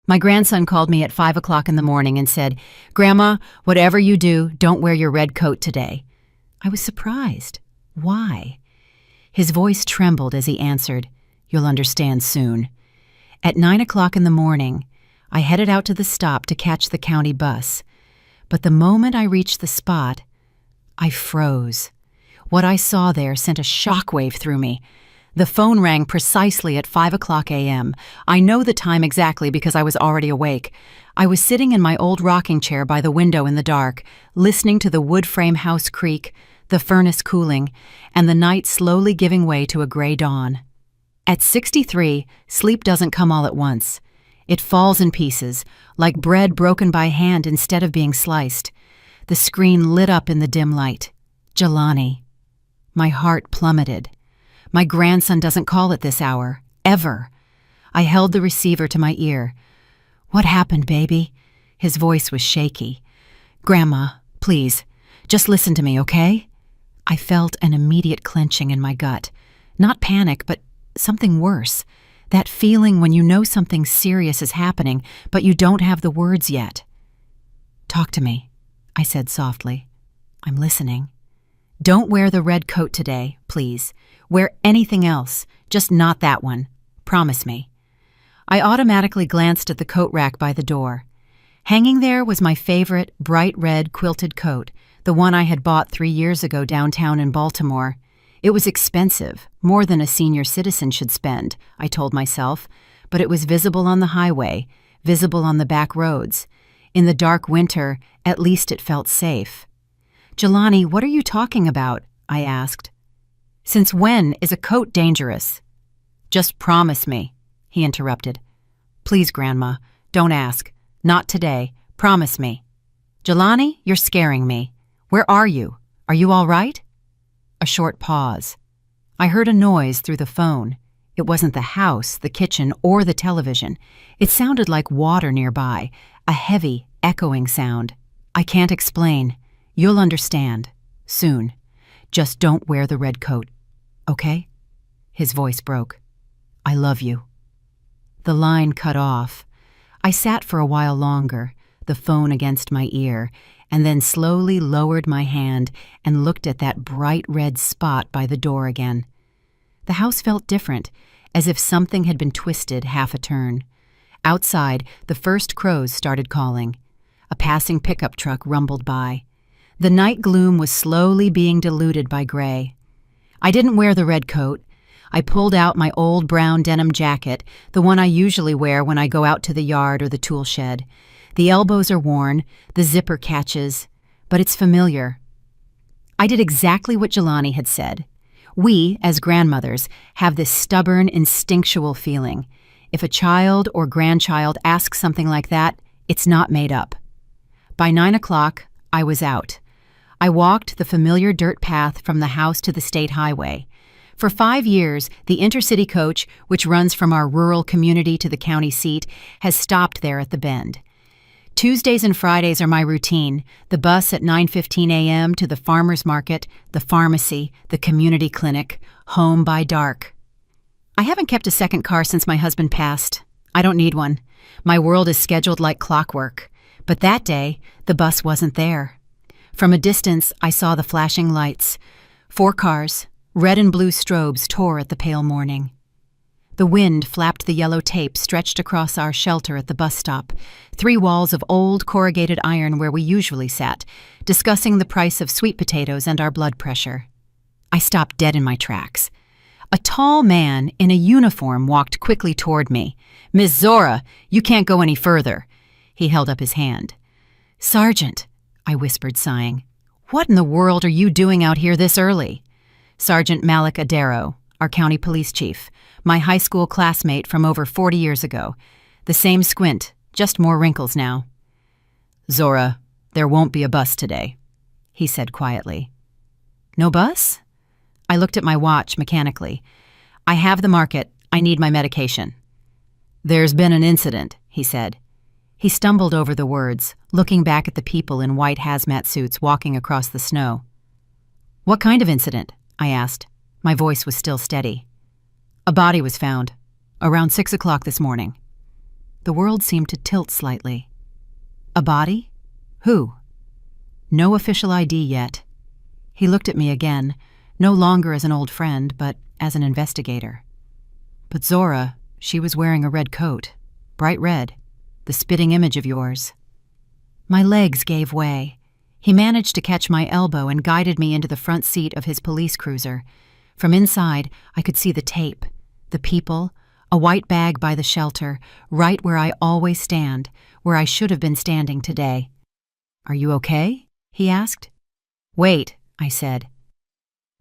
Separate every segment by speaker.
Speaker 1: My grandson called me at 5 o'clock in the morning and said, "Grandma, whatever you do, don't wear your red coat today." I was surprised. Why? His voice trembled as he answered, "You'll understand soon." At 9 o'clock in the morning, I headed out to the stop to catch the county bus. But the moment I reached the spot, I froze. What I saw there sent a shockwave through me. The phone rang precisely at 5 o'clock a.m. I know the time exactly because I was already awake. I was sitting in my old rocking chair by the window in the dark, listening to the wood frame house creak, the furnace cooling, and the night slowly giving way to a gray dawn. At 63, sleep doesn't come all at once. It falls in pieces, like bread broken by hand instead of being sliced. The screen lit up in the dim light. Jelani. My heart plummeted. My grandson doesn't call at this hour, ever. I held the receiver to my ear. "What happened, baby?" His voice was shaky. "Grandma, please, just listen to me, okay?" I felt an immediate clenching in my gut. Not panic, but something worse. That feeling when you know something serious is happening, but you don't have the words yet. "Talk to me," I said softly. "I'm listening." "Don't wear the red coat today, please. Wear anything else, just not that one. Promise me." I automatically glanced at the coat rack by the door. Hanging there was my favorite bright red quilted coat, the one I had bought 3 years ago downtown in Baltimore. It was expensive, more than a senior citizen should spend, I told myself, but it was visible on the highway, visible on the back roads. In the dark winter, at least it felt safe. "Jelani, what are you talking about?" I asked. "Since when is a coat dangerous?" "Just promise me," he interrupted. "Please, Grandma, don't ask. Not today. Promise me." "Jelani, you're scaring me. Where are you? Are you all right?" A short pause. I heard a noise through the phone. It wasn't the house, the kitchen, or the television. It sounded like water nearby, a heavy, echoing sound. "I can't explain. You'll understand. Soon. Just don't wear the red coat. Okay?" His voice broke. "I love you." The line cut off. I sat for a while longer, the phone against my ear, and then slowly lowered my hand and looked at that bright red spot by the door again. The house felt different, as if something had been twisted half a turn. Outside, the first crows started calling. A passing pickup truck rumbled by. The night gloom was slowly being diluted by gray. I didn't wear the red coat. I pulled out my old brown denim jacket, the one I usually wear when I go out to the yard or the tool shed. The elbows are worn, the zipper catches, but it's familiar. I did exactly what Jelani had said. We, as grandmothers, have this stubborn, instinctual feeling. If a child or grandchild asks something like that, it's not made up. By 9 o'clock, I was out. I walked the familiar dirt path from the house to the state highway. For 5 years, the intercity coach, which runs from our rural community to the county seat, has stopped there at the bend. Tuesdays and Fridays are my routine, the bus at 9:15 a.m. to the farmer's market, the pharmacy, the community clinic, home by dark. I haven't kept a second car since my husband passed. I don't need one. My world is scheduled like clockwork. But that day, the bus wasn't there. From a distance, I saw the flashing lights. 4 cars, red and blue strobes tore at the pale morning. The wind flapped the yellow tape stretched across our shelter at the bus stop, 3 walls of old corrugated iron where we usually sat, discussing the price of sweet potatoes and our blood pressure. I stopped dead in my tracks. A tall man in a uniform walked quickly toward me. "Miss Zora, you can't go any further." He held up his hand. "Sergeant," I whispered, sighing. "What in the world are you doing out here this early?" "Sergeant Malik Adaro, our county police chief, my high school classmate from over 40 years ago. The same squint, just more wrinkles now." "Zora, there won't be a bus today," he said quietly. "No bus?" I looked at my watch mechanically. "I have the market. I need my medication." "There's been an incident," he said. He stumbled over the words, looking back at the people in white hazmat suits walking across the snow. "What kind of incident?" I asked. My voice was still steady. "A body was found, around 6 o'clock this morning." The world seemed to tilt slightly. A body? Who? No official ID yet. He looked at me again, no longer as an old friend, but as an investigator. But Zora, she was wearing a red coat, bright red, the spitting image of yours. My legs gave way. He managed to catch my elbow and guided me into the front seat of his police cruiser. From inside, I could see the tape, the people, a white bag by the shelter, right where I always stand, where I should have been standing today. "Are you okay?" he asked. "Wait," I said.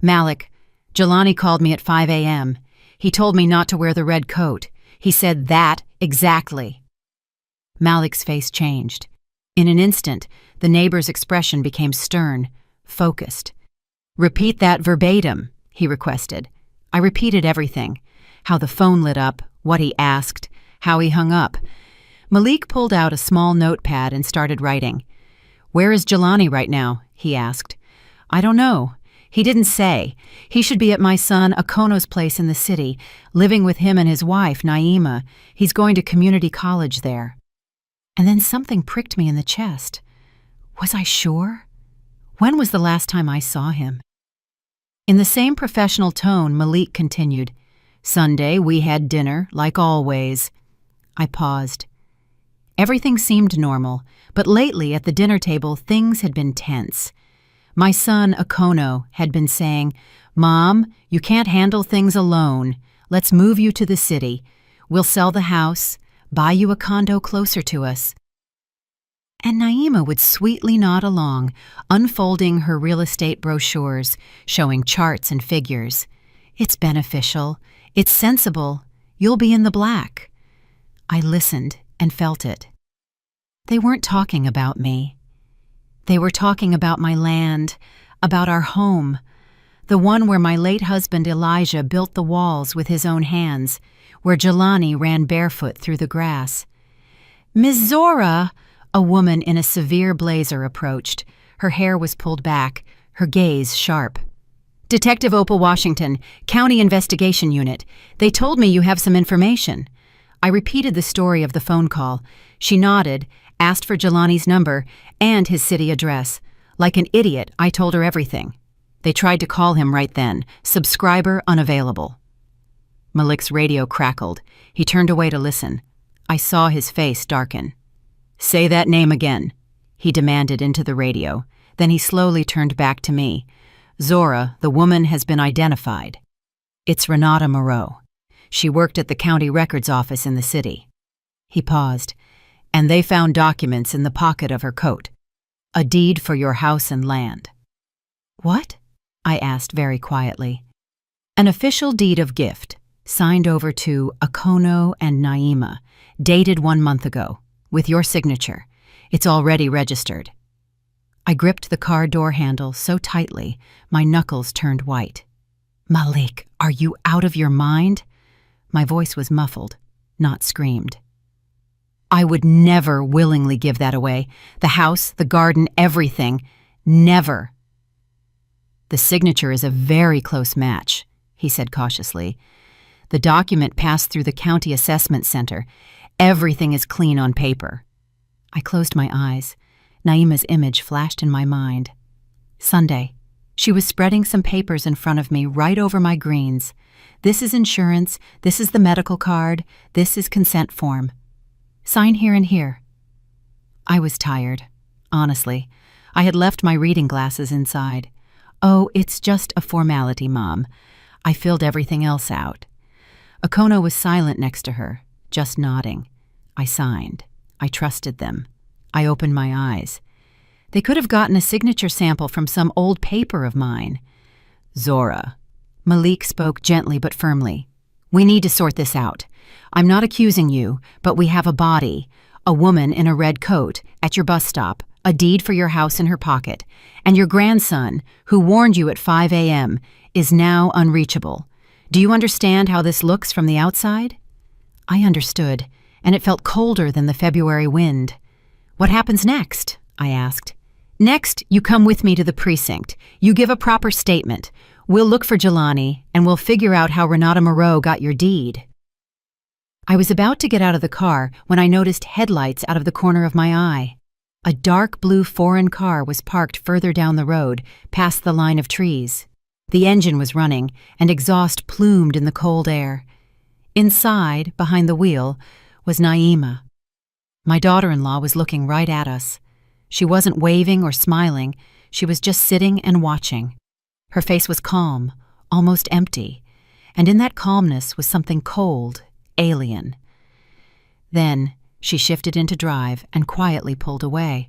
Speaker 1: "Malik, Jelani called me at 5 a.m. He told me not to wear the red coat. He said that exactly." Malik's face changed. In an instant, the neighbor's expression became stern, focused. "Repeat that verbatim," he requested. I repeated everything. How the phone lit up, what he asked, how he hung up. Malik pulled out a small notepad and started writing. "Where is Jelani right now?" he asked. "I don't know. He didn't say. He should be at my son Akono's place in the city, living with him and his wife, Naima. He's going to community college there." And then something pricked me in the chest. Was I sure? When was the last time I saw him? In the same professional tone, Malik continued, "Sunday, we had dinner, like always." I paused. Everything seemed normal, but lately at the dinner table, things had been tense. My son, Akono, had been saying, "Mom, you can't handle things alone. Let's move you to the city. We'll sell the house, buy you a condo closer to us." And Naima would sweetly nod along, unfolding her real estate brochures, showing charts and figures. "It's beneficial. It's sensible. You'll be in the black." I listened and felt it. They weren't talking about me. They were talking about my land, about our home, the one where my late husband Elijah built the walls with his own hands, where Jelani ran barefoot through the grass. "Miss Zora," a woman in a severe blazer approached. Her hair was pulled back, her gaze sharp. "Detective Opal Washington, County Investigation Unit. They told me you have some information." I repeated the story of the phone call. She nodded, asked for Jelani's number and his city address. Like an idiot, I told her everything. They tried to call him right then. Subscriber unavailable. Malik's radio crackled. He turned away to listen. I saw his face darken. "Say that name again," he demanded into the radio. Then he slowly turned back to me. "Zora, the woman has been identified. It's Renata Moreau. She worked at the county records office in the city." He paused. "And they found documents in the pocket of her coat. A deed for your house and land." "What?" I asked very quietly. "An official deed of gift, signed over to Akono and Naima, dated 1 month ago, with your signature. It's already registered." I gripped the car door handle so tightly, my knuckles turned white. "Malik, are you out of your mind?" My voice was muffled, not screamed. "I would never willingly give that away. The house, the garden, everything. Never." "The signature is a very close match," he said cautiously. "The document passed through the county assessment center. Everything is clean on paper." I closed my eyes. Naima's image flashed in my mind. Sunday. She was spreading some papers in front of me right over my greens. "This is insurance, this is the medical card, this is consent form. Sign here and here." I was tired, honestly. I had left my reading glasses inside. "Oh, it's just a formality, Mom." I filled everything else out. Akono was silent next to her, just nodding. I signed. I trusted them. I opened my eyes. They could have gotten a signature sample from some old paper of mine. "Zora." Malik spoke gently but firmly. "We need to sort this out. I'm not accusing you, but we have a body, a woman in a red coat, at your bus stop, a deed for your house in her pocket, and your grandson, who warned you at 5 a.m., is now unreachable. Do you understand how this looks from the outside?" I understood, and it felt colder than the February wind. "What happens next?" I asked. "Next, you come with me to the precinct. You give a proper statement. We'll look for Jelani, and we'll figure out how Renata Moreau got your deed." I was about to get out of the car when I noticed headlights out of the corner of my eye. A dark blue foreign car was parked further down the road, past the line of trees. The engine was running, and exhaust plumed in the cold air. Inside, behind the wheel, was Naima. My daughter-in-law was looking right at us. She wasn't waving or smiling, she was just sitting and watching. Her face was calm, almost empty, and in that calmness was something cold, alien. Then she shifted into drive and quietly pulled away.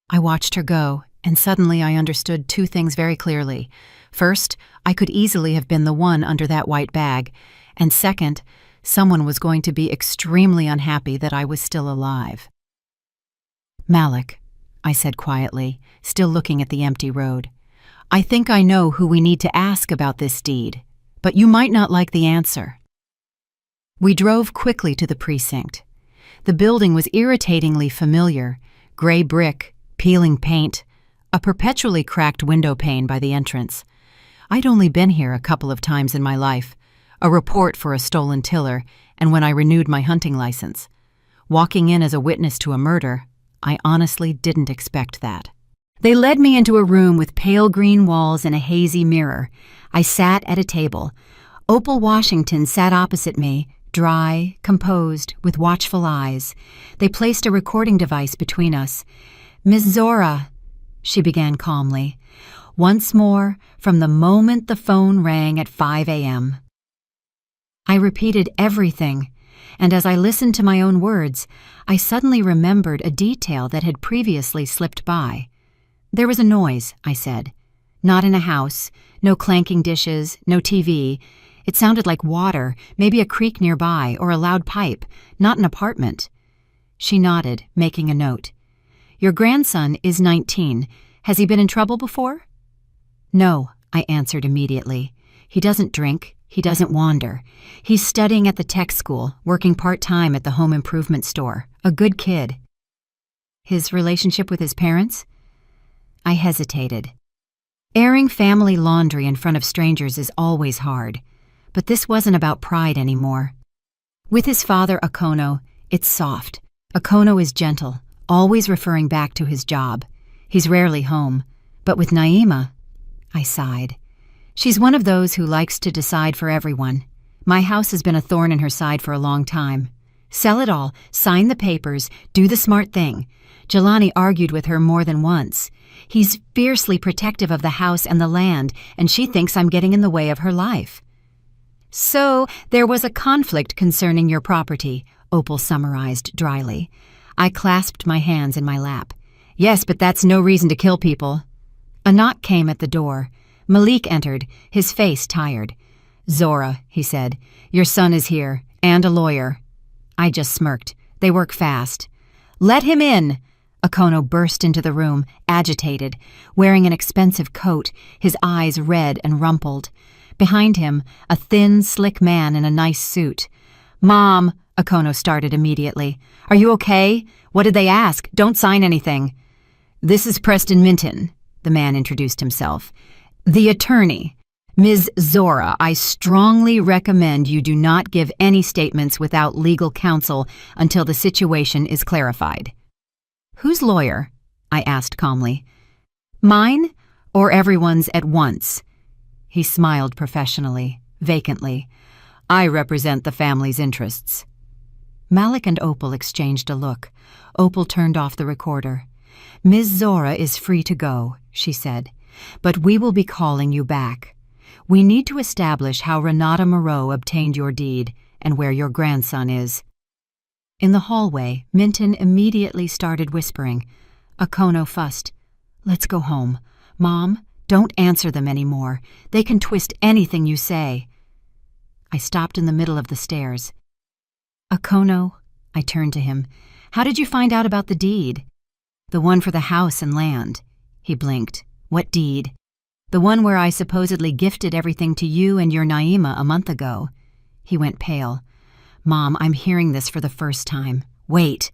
Speaker 1: I watched her go, and suddenly I understood two things very clearly. First, I could easily have been the one under that white bag, and second, someone was going to be extremely unhappy that I was still alive. "Malik," I said quietly, still looking at the empty road, "I think I know who we need to ask about this deed, but you might not like the answer." We drove quickly to the precinct. The building was irritatingly familiar: gray brick, peeling paint, a perpetually cracked window pane by the entrance. I'd only been here a couple of times in my life, a report for a stolen tiller, and when I renewed my hunting license. Walking in as a witness to a murder, I honestly didn't expect that. They led me into a room with pale green walls and a hazy mirror. I sat at a table. Opal Washington sat opposite me, dry, composed, with watchful eyes. They placed a recording device between us. "Miss Zora," she began calmly, "once more, from the moment the phone rang at 5 a.m. I repeated everything, and as I listened to my own words, I suddenly remembered a detail that had previously slipped by. "There was a noise," I said. "Not in a house, no clanking dishes, no TV. It sounded like water, maybe a creek nearby, or a loud pipe, not an apartment." She nodded, making a note. "Your grandson is 19. Has he been in trouble before?" "No," I answered immediately. "He doesn't drink. He doesn't wander. He's studying at the tech school, working part-time at the home improvement store. A good kid." "His relationship with his parents?" I hesitated. Airing family laundry in front of strangers is always hard, but this wasn't about pride anymore. With his father, Akono, it's soft. Akono is gentle, always referring back to his job. He's rarely home. But with Naima, I sighed. She's one of those who likes to decide for everyone. My house has been a thorn in her side for a long time. Sell it all, sign the papers, do the smart thing. Jelani argued with her more than once. He's fiercely protective of the house and the land, and she thinks I'm getting in the way of her life. "So there was a conflict concerning your property," Opal summarized dryly. I clasped my hands in my lap. "Yes, but that's no reason to kill people." A knock came at the door. Malik entered, his face tired. "Zora," he said, "your son is here, and a lawyer." I just smirked. They work fast. "Let him in!" Akono burst into the room, agitated, wearing an expensive coat, his eyes red and rumpled. Behind him, a thin, slick man in a nice suit. "Mom," Akono started immediately. "Are you okay? What did they ask? Don't sign anything." "This is Preston Minton," the man introduced himself. "The attorney. Ms. Zora, I strongly recommend you do not give any statements without legal counsel until the situation is clarified." "Whose lawyer?" I asked calmly. "Mine, or everyone's at once?" He smiled professionally, vacantly. "I represent the family's interests." Malik and Opal exchanged a look. Opal turned off the recorder. "Ms. Zora is free to go," she said, "but we will be calling you back. We need to establish how Renata Moreau obtained your deed and where your grandson is." In the hallway, Minton immediately started whispering. Akono fussed. "Let's go home. Mom, don't answer them anymore. They can twist anything you say." I stopped in the middle of the stairs. "Akono," I turned to him, "how did you find out about the deed?" "The one for the house and land." He blinked. "What deed?" "The one where I supposedly gifted everything to you and your Naima a month ago." He went pale. "Mom, I'm hearing this for the first time. Wait."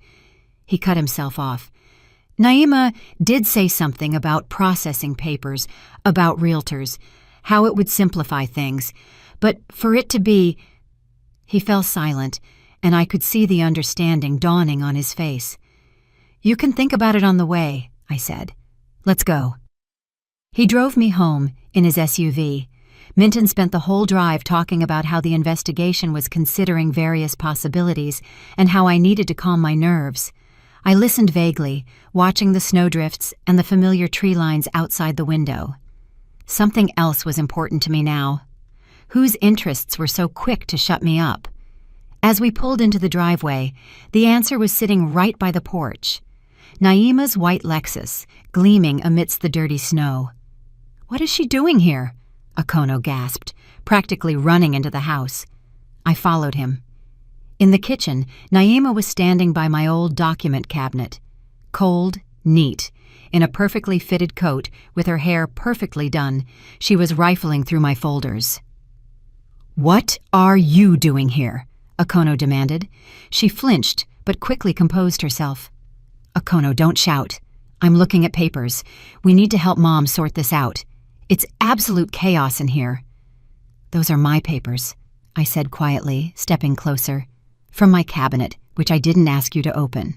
Speaker 1: He cut himself off. "Naima did say something about processing papers, about realtors, how it would simplify things. But for it to be—" He fell silent, and I could see the understanding dawning on his face. "You can think about it on the way," I said. "Let's go." He drove me home in his SUV. Minton spent the whole drive talking about how the investigation was considering various possibilities and how I needed to calm my nerves. I listened vaguely, watching the snowdrifts and the familiar tree lines outside the window. Something else was important to me now. Whose interests were so quick to shut me up? As we pulled into the driveway, the answer was sitting right by the porch. Naima's white Lexus, gleaming amidst the dirty snow. "What is she doing here?" Akono gasped, practically running into the house. I followed him. In the kitchen, Naima was standing by my old document cabinet. Cold, neat, in a perfectly fitted coat, with her hair perfectly done, she was rifling through my folders. "What are you doing here?" Akono demanded. She flinched, but quickly composed herself. "Akono, don't shout. I'm looking at papers. We need to help Mom sort this out. It's absolute chaos in here." "Those are my papers," I said quietly, stepping closer. "From my cabinet, which I didn't ask you to open."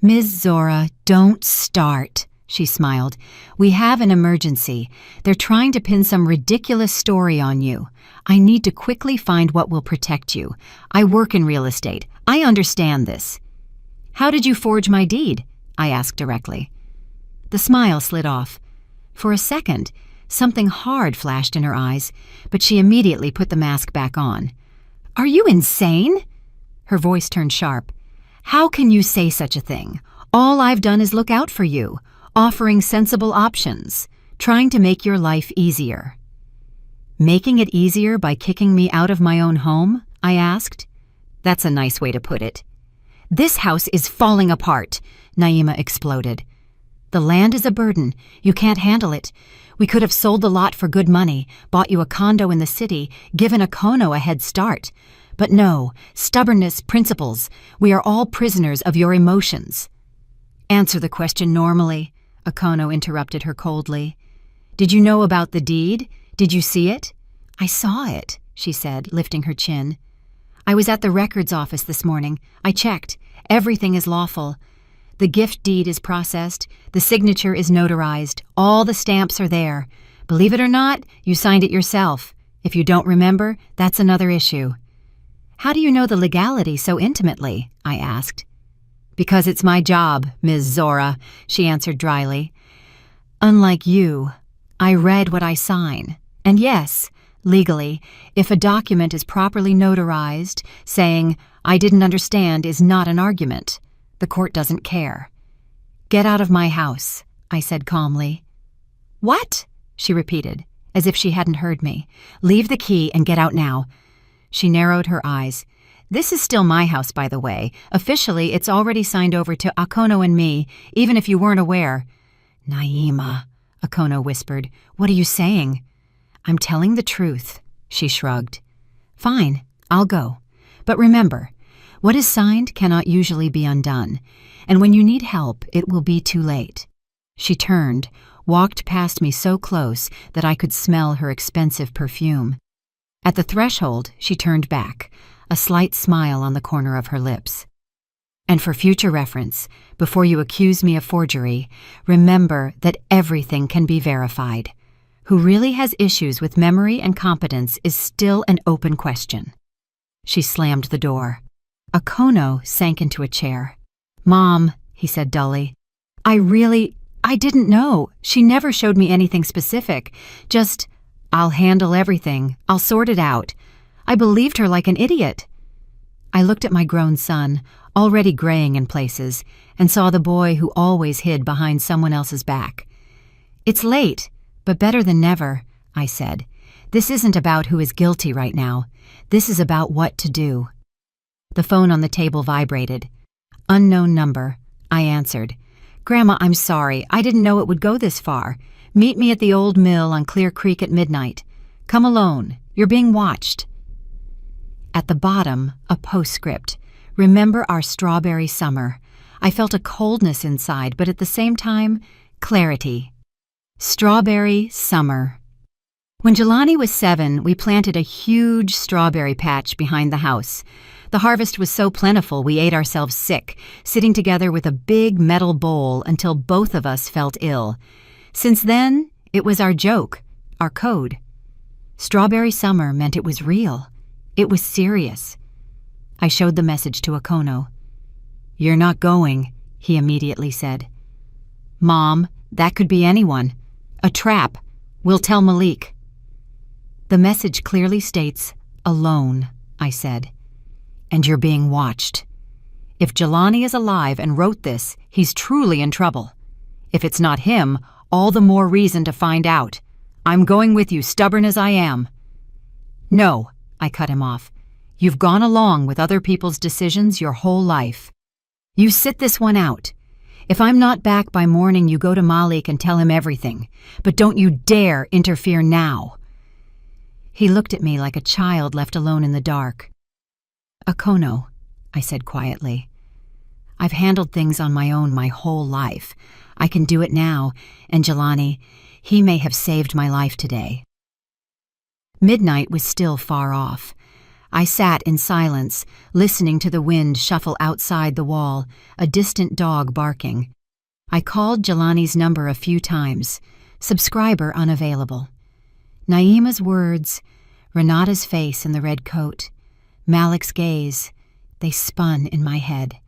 Speaker 1: "Ms. Zora, don't start," she smiled. "We have an emergency. They're trying to pin some ridiculous story on you. I need to quickly find what will protect you. I work in real estate. I understand this." "How did you forge my deed?" I asked directly. The smile slid off. For a second, something hard flashed in her eyes, but she immediately put the mask back on. "Are you insane?" Her voice turned sharp. "How can you say such a thing? All I've done is look out for you, offering sensible options, trying to make your life easier." "Making it easier by kicking me out of my own home?" I asked. "That's a nice way to put it." "This house is falling apart," Naima exploded. "The land is a burden. You can't handle it. We could have sold the lot for good money, bought you a condo in the city, given Akono a head start. But no, stubbornness, principles. We are all prisoners of your emotions." "Answer the question normally," Akono interrupted her coldly. "Did you know about the deed? Did you see it?" "I saw it," she said, lifting her chin. "I was at the records office this morning. I checked. Everything is lawful. The gift deed is processed. The signature is notarized. All the stamps are there. Believe it or not, you signed it yourself. If you don't remember, that's another issue." "How do you know the legality so intimately?" I asked. "Because it's my job, Ms. Zora," she answered dryly. "Unlike you, I read what I sign. And yes, legally, if a document is properly notarized, saying, 'I didn't understand' is not an argument. The court doesn't care." "Get out of my house," I said calmly. "What?" she repeated, as if she hadn't heard me. "Leave the key and get out now." She narrowed her eyes. "This is still my house, by the way. Officially, it's already signed over to Akono and me, even if you weren't aware." "Naima," Akono whispered. "What are you saying?" "I'm telling the truth," she shrugged. "Fine, I'll go. But remember, what is signed cannot usually be undone, and when you need help, it will be too late." She turned, walked past me so close that I could smell her expensive perfume. At the threshold, she turned back, a slight smile on the corner of her lips. "And for future reference, before you accuse me of forgery, remember that everything can be verified. Who really has issues with memory and competence is still an open question." She slammed the door. Akono sank into a chair. "Mom," he said dully, I didn't know. She never showed me anything specific. Just, 'I'll handle everything. I'll sort it out.' I believed her like an idiot." I looked at my grown son, already graying in places, and saw the boy who always hid behind someone else's back. "It's late, but better than never," I said. "This isn't about who is guilty right now. This is about what to do." The phone on the table vibrated. "Unknown number," I answered. "Grandma, I'm sorry. I didn't know it would go this far. Meet me at the old mill on Clear Creek at midnight. Come alone. You're being watched." At the bottom, a postscript. "Remember our strawberry summer." I felt a coldness inside, but at the same time, clarity. Strawberry summer. When Jelani was 7, we planted a huge strawberry patch behind the house. The harvest was so plentiful we ate ourselves sick, sitting together with a big metal bowl until both of us felt ill. Since then, it was our joke, our code. Strawberry summer meant it was real. It was serious. I showed the message to Akono. "You're not going," he immediately said. "Mom, that could be anyone. A trap. We'll tell Malik." "The message clearly states, 'alone,'" I said. "And you're being watched. If Jelani is alive and wrote this, he's truly in trouble. If it's not him, all the more reason to find out. I'm going with you, stubborn as I am." "No," I cut him off. "You've gone along with other people's decisions your whole life. You sit this one out. If I'm not back by morning, you go to Malik and tell him everything. But don't you dare interfere now." He looked at me like a child left alone in the dark. "Akono," I said quietly. "I've handled things on my own my whole life. I can do it now, and Jelani, he may have saved my life today." Midnight was still far off. I sat in silence, listening to the wind shuffle outside the wall, a distant dog barking. I called Jelani's number a few times. Subscriber unavailable. Naima's words, Renata's face in the red coat, Malik's gaze, they spun in my head.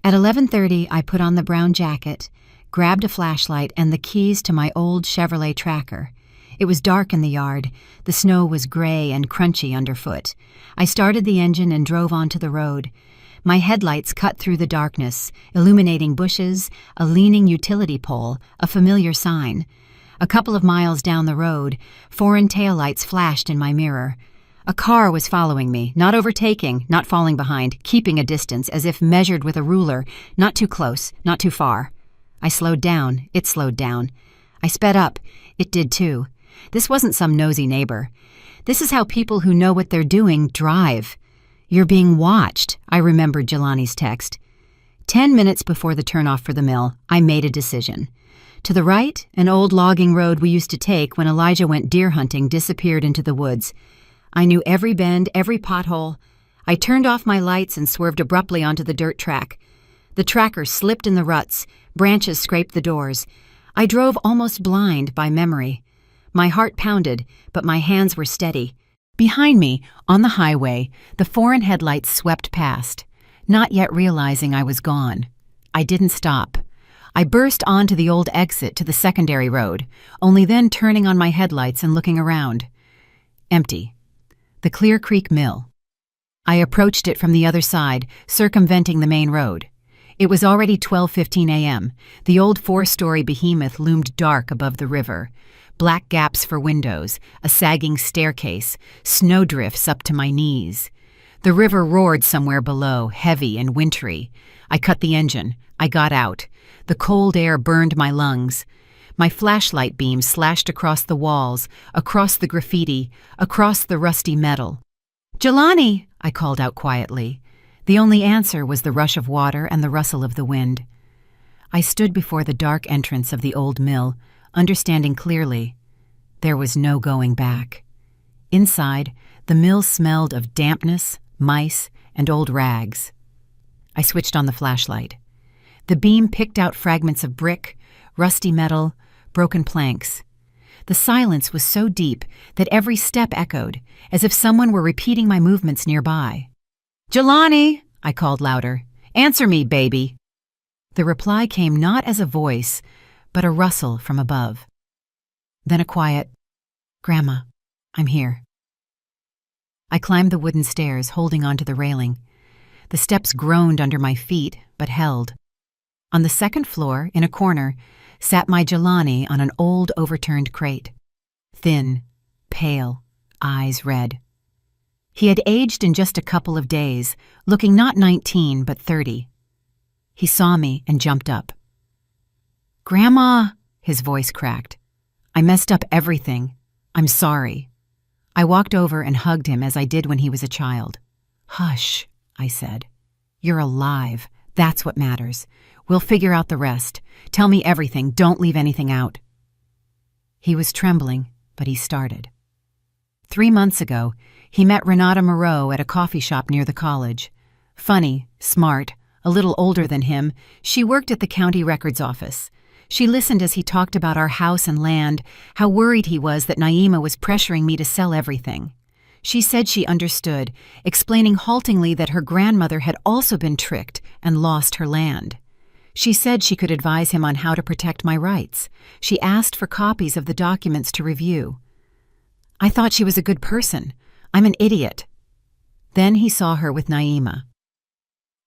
Speaker 1: At 11:30, I put on the brown jacket, grabbed a flashlight and the keys to my old Chevrolet Tracker. It was dark in the yard. The snow was gray and crunchy underfoot. I started the engine and drove onto the road. My headlights cut through the darkness, illuminating bushes, a leaning utility pole, a familiar sign. A couple of miles down the road, foreign taillights flashed in my mirror. A car was following me, not overtaking, not falling behind, keeping a distance as if measured with a ruler, not too close, not too far. I slowed down. It slowed down. I sped up. It did too. This wasn't some nosy neighbor. This is how people who know what they're doing drive. "You're being watched," I remembered Jelani's text. 10 minutes before the turnoff for the mill, I made a decision. To the right, an old logging road we used to take when Elijah went deer hunting disappeared into the woods. I knew every bend, every pothole. I turned off my lights and swerved abruptly onto the dirt track. The tracker slipped in the ruts, branches scraped the doors. I drove almost blind by memory. My heart pounded, but my hands were steady. Behind me, on the highway, the foreign headlights swept past, not yet realizing I was gone. I didn't stop. I burst onto the old exit to the secondary road, only then turning on my headlights and looking around. Empty. The Clear Creek Mill. I approached it from the other side, circumventing the main road. It was already 12:15 a.m. The old 4-story behemoth loomed dark above the river. Black gaps for windows, a sagging staircase, snowdrifts up to my knees. The river roared somewhere below, heavy and wintry. I cut the engine. I got out. The cold air burned my lungs. My flashlight beam slashed across the walls, across the graffiti, across the rusty metal. "Jelani!" I called out quietly. The only answer was the rush of water and the rustle of the wind. I stood before the dark entrance of the old mill, understanding clearly. There was no going back. Inside, the mill smelled of dampness, mice, and old rags. I switched on the flashlight. The beam picked out fragments of brick, rusty metal, broken planks. The silence was so deep that every step echoed, as if someone were repeating my movements nearby. "Jelani!" I called louder. "Answer me, baby!" The reply came not as a voice, but a rustle from above. Then a quiet, "Grandma, I'm here." I climbed the wooden stairs, holding onto the railing. The steps groaned under my feet, but held. On the second floor, in a corner, sat my Jelani on an old overturned crate. Thin, pale, eyes red. He had aged in just a couple of days, looking not 19 but 30. He saw me and jumped up. "Grandma," his voice cracked. "I messed up everything. I'm sorry." I walked over and hugged him as I did when he was a child. "Hush," I said. "You're alive. That's what matters. We'll figure out the rest. Tell me everything. Don't leave anything out." He was trembling, but he started. 3 months ago, he met Renata Moreau at a coffee shop near the college. Funny, smart, a little older than him, she worked at the county records office. She listened as he talked about our house and land, how worried he was that Naima was pressuring me to sell everything. She said she understood, explaining haltingly that her grandmother had also been tricked and lost her land. She said she could advise him on how to protect my rights. She asked for copies of the documents to review. I thought she was a good person. I'm an idiot. Then he saw her with Naima.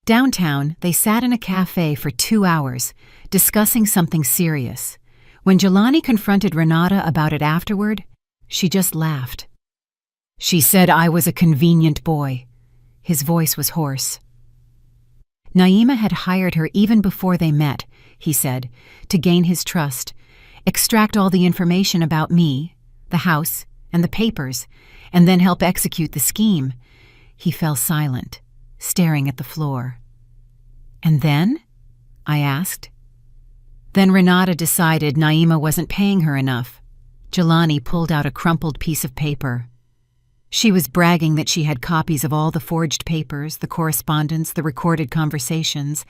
Speaker 1: Downtown, they sat in a cafe for 2 hours, discussing something serious. When Jelani confronted Renata about it afterward, she just laughed. She said I was a convenient boy. His voice was hoarse. Naima had hired her even before they met, he said, to gain his trust, extract all the information about me, the house, and the papers, and then help execute the scheme. He fell silent, staring at the floor. And then? I asked. Then Renata decided Naima wasn't paying her enough. Jelani pulled out a crumpled piece of paper. She was bragging that she had copies of all the forged papers, the correspondence, the recorded conversations.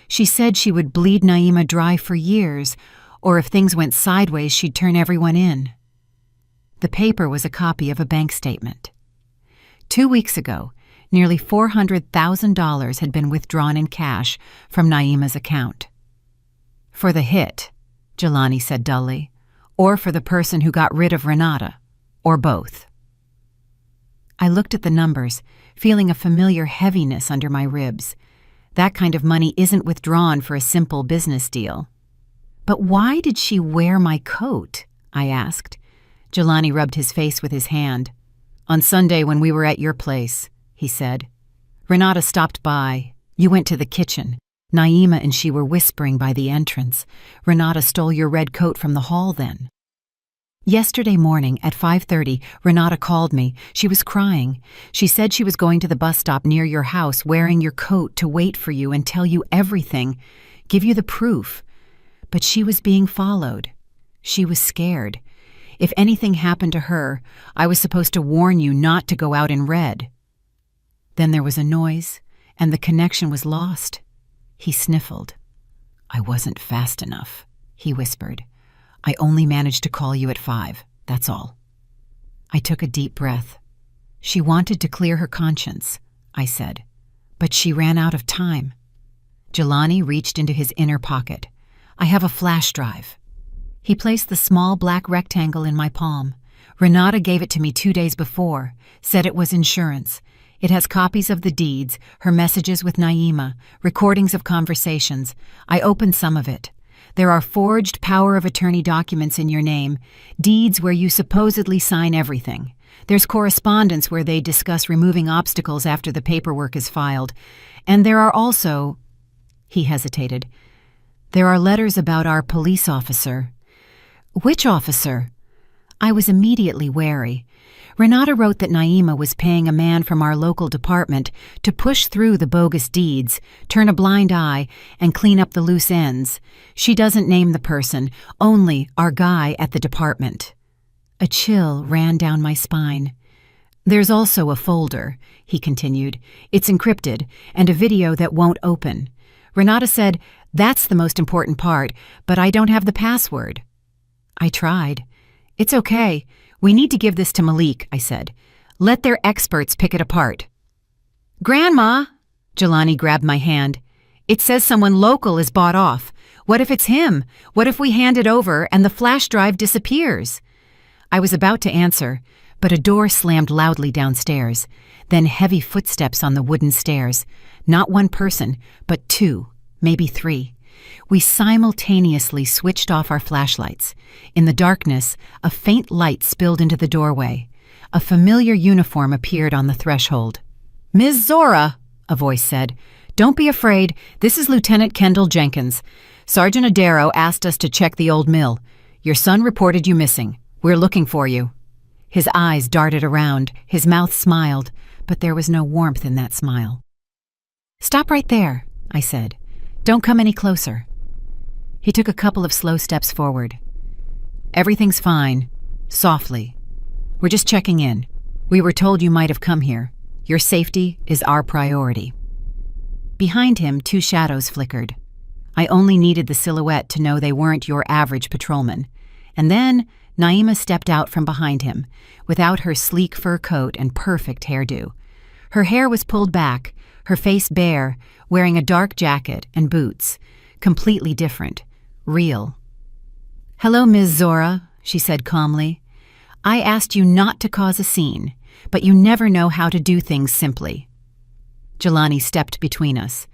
Speaker 1: She said she would bleed Naima dry for years, or if things went sideways, she'd turn everyone in. The paper was a copy of a bank statement. 2 weeks ago, nearly $400,000 had been withdrawn in cash from Naima's account. For the hit, Jelani said dully, or for the person who got rid of Renata, or both. I looked at the numbers, feeling a familiar heaviness under my ribs. That kind of money isn't withdrawn for a simple business deal. But why did she wear my coat? I asked. Jelani rubbed his face with his hand. On Sunday when we were at your place, he said. Renata stopped by. You went to the kitchen. Naima and she were whispering by the entrance. Renata stole your red coat from the hall then. Yesterday morning at 5:30, Renata called me. She was crying. She said she was going to the bus stop near your house wearing your coat to wait for you and tell you everything, give you the proof. But she was being followed. She was scared. If anything happened to her, I was supposed to warn you not to go out in red. Then there was a noise, and the connection was lost. He sniffled. I wasn't fast enough, he whispered. I only managed to call you at 5, that's all. I took a deep breath. She wanted to clear her conscience, I said, but she ran out of time. Jelani reached into his inner pocket. I have a flash drive. He placed the small black rectangle in my palm. Renata gave it to me 2 days before, said it was insurance. It has copies of the deeds, her messages with Naima, recordings of conversations. I opened some of it. There are forged power of attorney documents in your name, deeds where you supposedly sign everything. There's correspondence where they discuss removing obstacles after the paperwork is filed. And there are also... He hesitated. There are letters about our police officer. Which officer? I was immediately wary. Renata wrote that Naima was paying a man from our local department to push through the bogus deeds, turn a blind eye, and clean up the loose ends. She doesn't name the person, only our guy at the department. A chill ran down my spine. There's also a folder, he continued. It's encrypted, and a video that won't open. Renata said, that's the most important part, but I don't have the password. I tried. It's okay. We need to give this to Malik, I said. Let their experts pick it apart. Grandma! Jelani grabbed my hand. It says someone local is bought off. What if it's him? What if we hand it over and the flash drive disappears? I was about to answer, but a door slammed loudly downstairs, then heavy footsteps on the wooden stairs. Not one person, but 2, maybe 3. We simultaneously switched off our flashlights. In the darkness, a faint light spilled into the doorway. A familiar uniform appeared on the threshold. Ms. Zora, a voice said. Don't be afraid. This is Lieutenant Kendall Jenkins. Sergeant Adero asked us to check the old mill. Your son reported you missing. We're looking for you. His eyes darted around. His mouth smiled, but there was no warmth in that smile. Stop right there, I said. Don't come any closer. He took a couple of slow steps forward. Everything's fine. softly. "We're just checking in. We were told you might have come here. Your safety is our priority." Behind him, 2 shadows flickered. I only needed the silhouette to know they weren't your average patrolman. And then Naima stepped out from behind him, without her sleek fur coat and perfect hairdo. Her hair was pulled back, her face bare, wearing a dark jacket and boots. Completely different. Real. "Hello, Ms. Zora," she said calmly. "I asked you not to cause a scene, but you never know how to do things simply." Jelani stepped between us.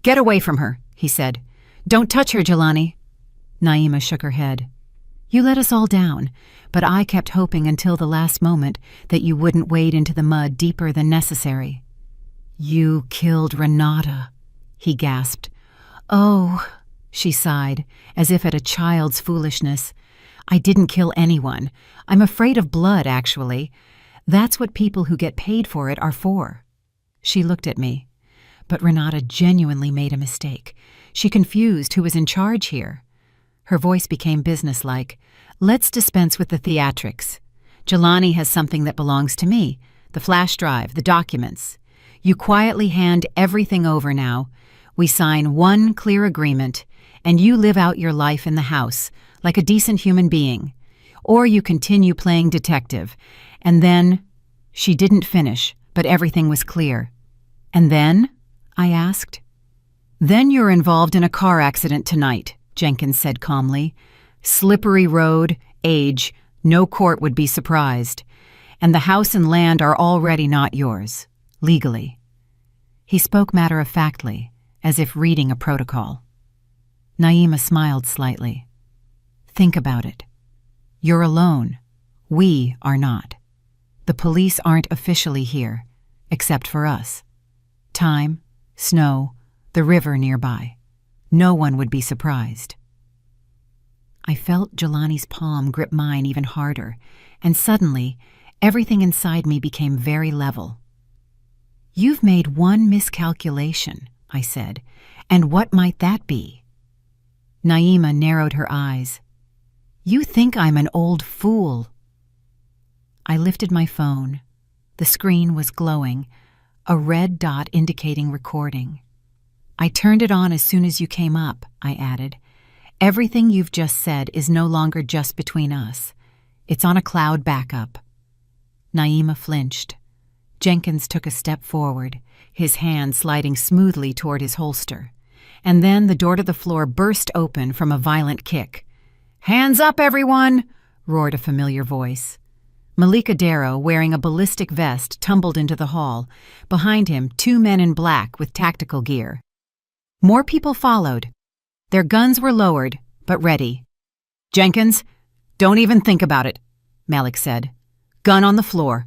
Speaker 1: "Get away from her," he said. "Don't touch her, Jelani." Naima shook her head. "You let us all down, but I kept hoping until the last moment that you wouldn't wade into the mud deeper than necessary." "You killed Renata," he gasped. "Oh," she sighed, as if at a child's foolishness. "I didn't kill anyone. I'm afraid of blood, actually. That's what people who get paid for it are for." She looked at me. But Renata genuinely made a mistake. She confused who was in charge here. Her voice became businesslike. "Let's dispense with the theatrics. Jelani has something that belongs to me, the flash drive, the documents. You quietly hand everything over now. We sign one clear agreement, and you live out your life in the house, like a decent human being. Or you continue playing detective. And then—" She didn't finish, but everything was clear. "And then?" I asked. "Then you're involved in a car accident tonight," Jenkins said calmly. "Slippery road, age, no court would be surprised. And the house and land are already not yours, legally." He spoke matter-of-factly, as if reading a protocol. Naima smiled slightly. "Think about it. You're alone. We are not. The police aren't officially here, except for us. Time, snow, the river nearby. No one would be surprised." I felt Jelani's palm grip mine even harder, and suddenly, everything inside me became very level. "You've made one miscalculation," I said, "and what might that be?" Naima narrowed her eyes. "You think I'm an old fool." I lifted my phone. The screen was glowing, a red dot indicating recording. "I turned it on as soon as you came up," I added. "Everything you've just said is no longer just between us. It's on a cloud backup." Naima flinched. Jenkins took a step forward, his hand sliding smoothly toward his holster. And then the door to the floor burst open from a violent kick. "Hands up, everyone!" roared a familiar voice. Malika Darrow, wearing a ballistic vest, tumbled into the hall. Behind him, 2 men in black with tactical gear. More people followed. Their guns were lowered, but ready. "Jenkins, don't even think about it," Malik said. "Gun on the floor."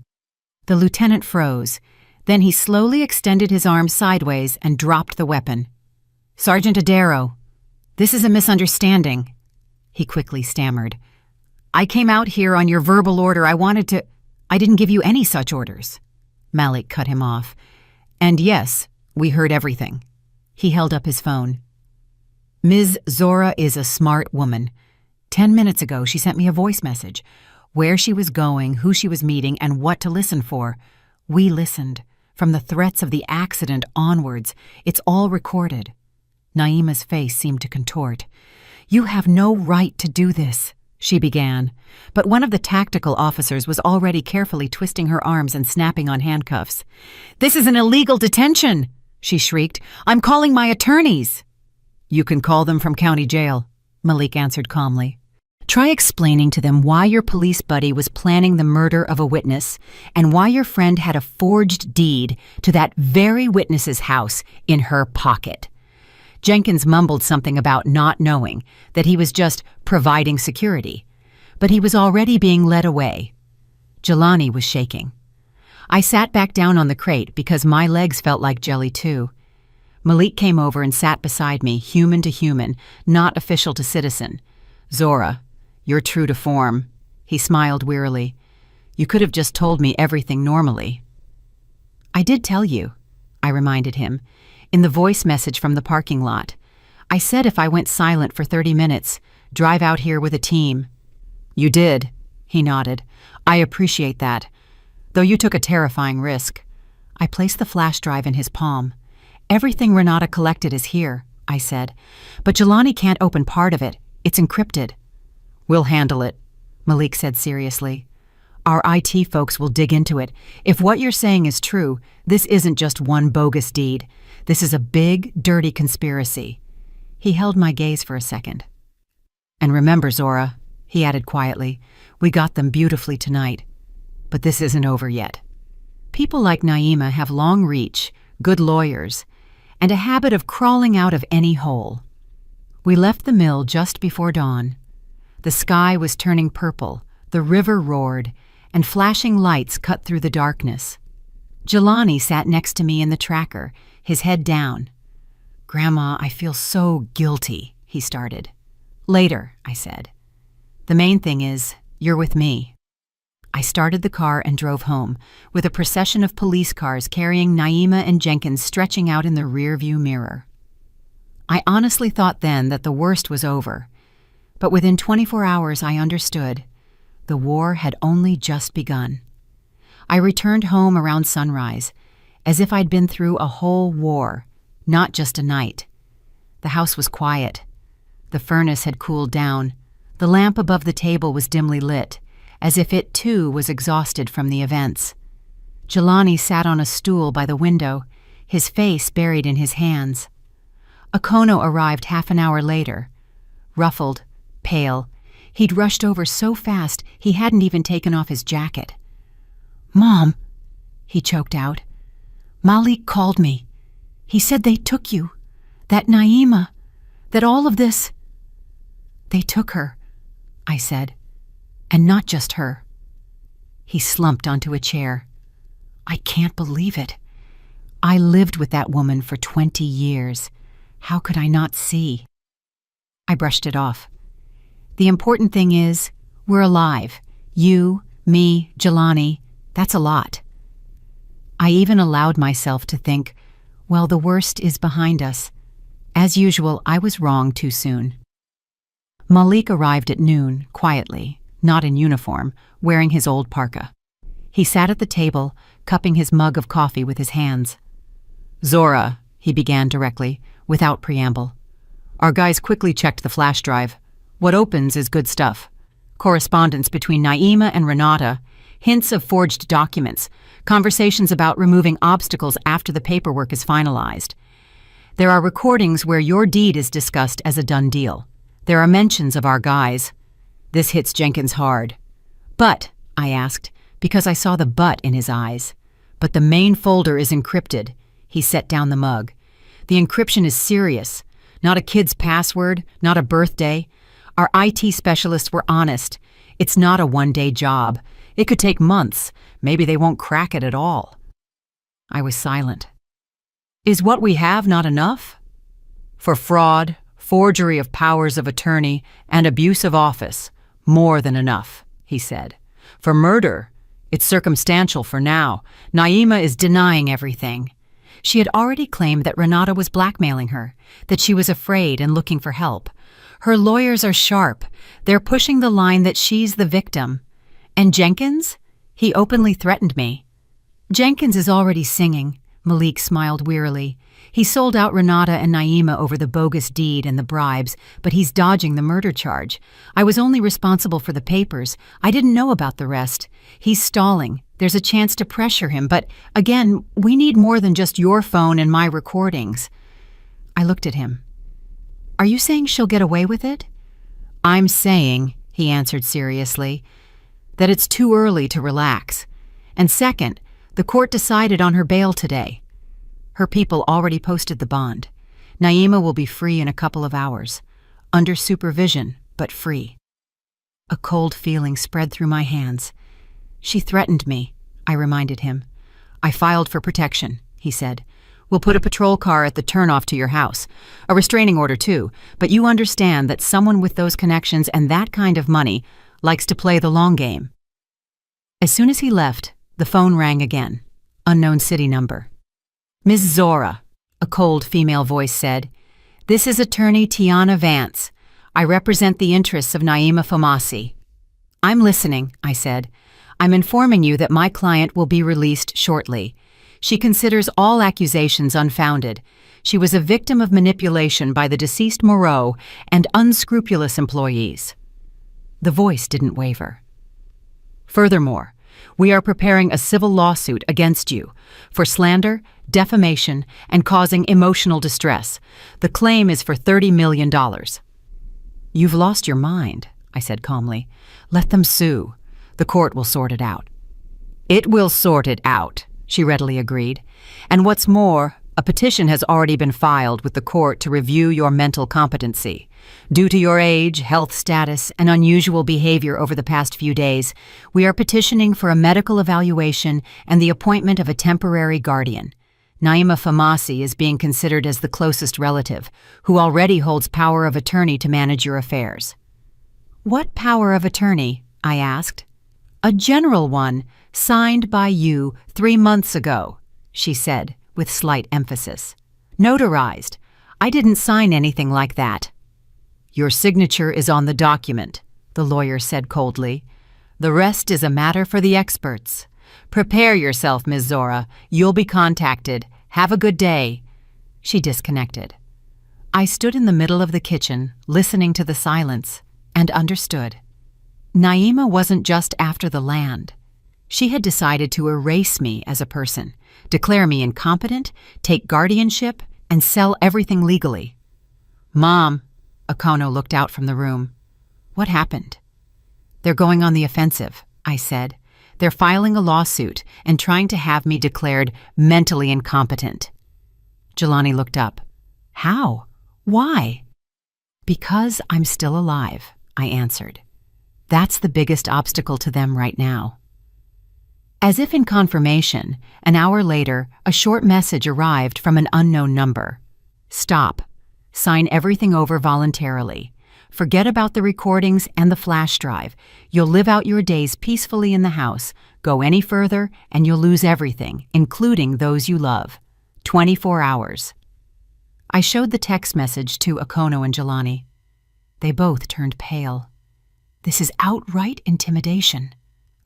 Speaker 1: The lieutenant froze. Then he slowly extended his arm sideways and dropped the weapon. "Sergeant Adaro, this is a misunderstanding," he quickly stammered. "I came out here on your verbal order. I didn't give you any such orders." Malik cut him off. "And yes, we heard everything." He held up his phone. "Ms. Zora is a smart woman. 10 minutes ago, she sent me a voice message. Where she was going, who she was meeting, and what to listen for. We listened. From the threats of the accident onwards, it's all recorded." Naima's face seemed to contort. "You have no right to do this," she began. But one of the tactical officers was already carefully twisting her arms and snapping on handcuffs. "This is an illegal detention," she shrieked. "I'm calling my attorneys." "You can call them from county jail," Malik answered calmly. "Try explaining to them why your police buddy was planning the murder of a witness and why your friend had a forged deed to that very witness's house in her pocket." Jenkins mumbled something about not knowing, that he was just providing security. But he was already being led away. Jelani was shaking. I sat back down on the crate because my legs felt like jelly too. Malik came over and sat beside me, human to human, not official to citizen. "Zora, you're true to form." He smiled wearily. "You could have just told me everything normally." "I did tell you," I reminded him, in the voice message from the parking lot. "I said if I went silent for 30 minutes, drive out here with a team." "You did. He nodded. I appreciate that, though you took a terrifying risk. I placed the flash drive in his palm. Everything Renata collected is here, I said. But Jelani can't open part of it. It's encrypted. We'll handle it, Malik said seriously. Our IT folks will dig into it. If what you're saying is true, this isn't just one bogus deed. This is a big, dirty conspiracy. He held my gaze for a second. And remember, Zora, he added quietly, we got them beautifully tonight. But this isn't over yet. People like Naima have long reach, good lawyers, and a habit of crawling out of any hole. We left the mill just before dawn. The sky was turning purple, the river roared, and flashing lights cut through the darkness. Jelani sat next to me in the tracker, his head down. Grandma, I feel so guilty, he started. Later, I said. The main thing is, you're with me. I started the car and drove home, with a procession of police cars carrying Naima and Jenkins stretching out in the rearview mirror. I honestly thought then that the worst was over, but within 24 hours I understood. The war had only just begun. I returned home around sunrise, as if I'd been through a whole war, not just a night. The house was quiet. The furnace had cooled down. The lamp above the table was dimly lit, as if it too was exhausted from the events. Jelani sat on a stool by the window, his face buried in his hands. Akono arrived half an hour later. Ruffled, pale, he'd rushed over so fast he hadn't even taken off his jacket. Mom, he choked out. Malik called me. He said they took you. That Naima. That all of this. They took her, I said. And not just her. He slumped onto a chair. I can't believe it. I lived with that woman for 20 years. How could I not see? I brushed it off. The important thing is, we're alive. You, me, Jelani, that's a lot. I even allowed myself to think, well, the worst is behind us. As usual, I was wrong too soon. Malik arrived at noon, quietly, not in uniform, wearing his old parka. He sat at the table, cupping his mug of coffee with his hands. Zora, he began directly, without preamble. Our guys quickly checked the flash drive. What opens is good stuff. Correspondence between Naima and Renata, hints of forged documents, conversations about removing obstacles after the paperwork is finalized. There are recordings where your deed is discussed as a done deal. There are mentions of our guys. This hits Jenkins hard. But, I asked, because I saw the but in his eyes. But the main folder is encrypted. He set down the mug. The encryption is serious. Not a kid's password, not a birthday. Our IT specialists were honest. It's not a one-day job. It could take months. Maybe they won't crack it at all. I was silent. Is what we have not enough? For fraud, forgery of powers of attorney, and abuse of office, more than enough, he said. For murder, it's circumstantial for now. Naima is denying everything. She had already claimed that Renata was blackmailing her, that she was afraid and looking for help. Her lawyers are sharp. They're pushing the line that she's the victim. And Jenkins? He openly threatened me. Jenkins is already singing, Malik smiled wearily. He sold out Renata and Naima over the bogus deed and the bribes, but he's dodging the murder charge. I was only responsible for the papers. I didn't know about the rest. He's stalling. There's a chance to pressure him, but again, we need more than just your phone and my recordings. I looked at him. Are you saying she'll get away with it? I'm saying, he answered seriously, that it's too early to relax. And second, the court decided on her bail today. Her people already posted the bond. Naima will be free in a couple of hours. Under supervision, but free. A cold feeling spread through my hands. She threatened me, I reminded him. I filed for protection, he said. We'll put a patrol car at the turnoff to your house. A restraining order too, but you understand that someone with those connections and that kind of money likes to play the long game. As soon as he left, the phone rang again. Unknown city number. Ms. Zora, a cold female voice said. This is attorney Tiana Vance. I represent the interests of Naima Famasi. I'm listening, I said. I'm informing you that my client will be released shortly. She considers all accusations unfounded. She was a victim of manipulation by the deceased Moreau and unscrupulous employees. The voice didn't waver. Furthermore, we are preparing a civil lawsuit against you for slander, defamation, and causing emotional distress. The claim is for $30 million. You've lost your mind, I said calmly. Let them sue. The court will sort it out. It will sort it out, she readily agreed. And what's more, a petition has already been filed with the court to review your mental competency. Due to your age, health status, and unusual behavior over the past few days, we are petitioning for a medical evaluation and the appointment of a temporary guardian. Naima Famasi is being considered as the closest relative, who already holds power of attorney to manage your affairs. What power of attorney? I asked. A general one, signed by you 3 months ago, she said, with slight emphasis. Notarized. I didn't sign anything like that. Your signature is on the document, the lawyer said coldly. The rest is a matter for the experts. Prepare yourself, Ms. Zora. You'll be contacted. Have a good day. She disconnected. I stood in the middle of the kitchen, listening to the silence, and understood. Naima wasn't just after the land. She had decided to erase me as a person, declare me incompetent, take guardianship, and sell everything legally. Mom, Okono looked out from the room. What happened? They're going on the offensive, I said. They're filing a lawsuit and trying to have me declared mentally incompetent. Jelani looked up. How? Why? Because I'm still alive, I answered. That's the biggest obstacle to them right now. As if in confirmation, an hour later, a short message arrived from an unknown number. Stop. Sign everything over voluntarily. Forget about the recordings and the flash drive. You'll live out your days peacefully in the house. Go any further, and you'll lose everything, including those you love. 24 hours. I showed the text message to Okono and Jelani. They both turned pale. This is outright intimidation,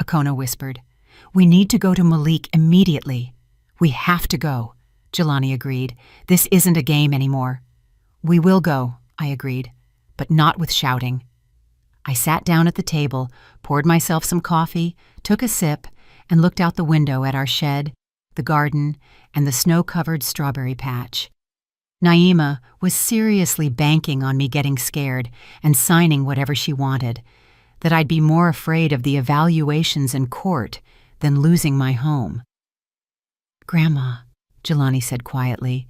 Speaker 1: Okono whispered. We need to go to Malik immediately. We have to go, Jelani agreed. This isn't a game anymore. We will go, I agreed, but not with shouting. I sat down at the table, poured myself some coffee, took a sip, and looked out the window at our shed, the garden, and the snow-covered strawberry patch. Naima was seriously banking on me getting scared and signing whatever she wanted, that I'd be more afraid of the evaluations in court than losing my home. Grandma, Jelani said quietly,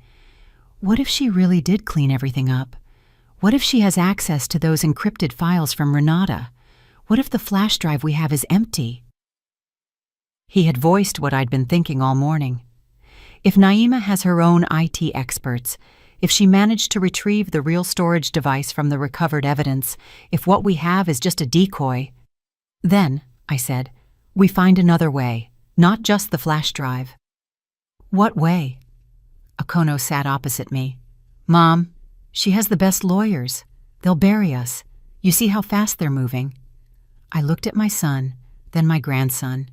Speaker 1: what if she really did clean everything up? What if she has access to those encrypted files from Renata? What if the flash drive we have is empty? He had voiced what I'd been thinking all morning. If Naima has her own IT experts, if she managed to retrieve the real storage device from the recovered evidence, if what we have is just a decoy, then, I said, we find another way, not just the flash drive. What way? Okono sat opposite me. Mom, she has the best lawyers. They'll bury us. You see how fast they're moving. I looked at my son, then my grandson.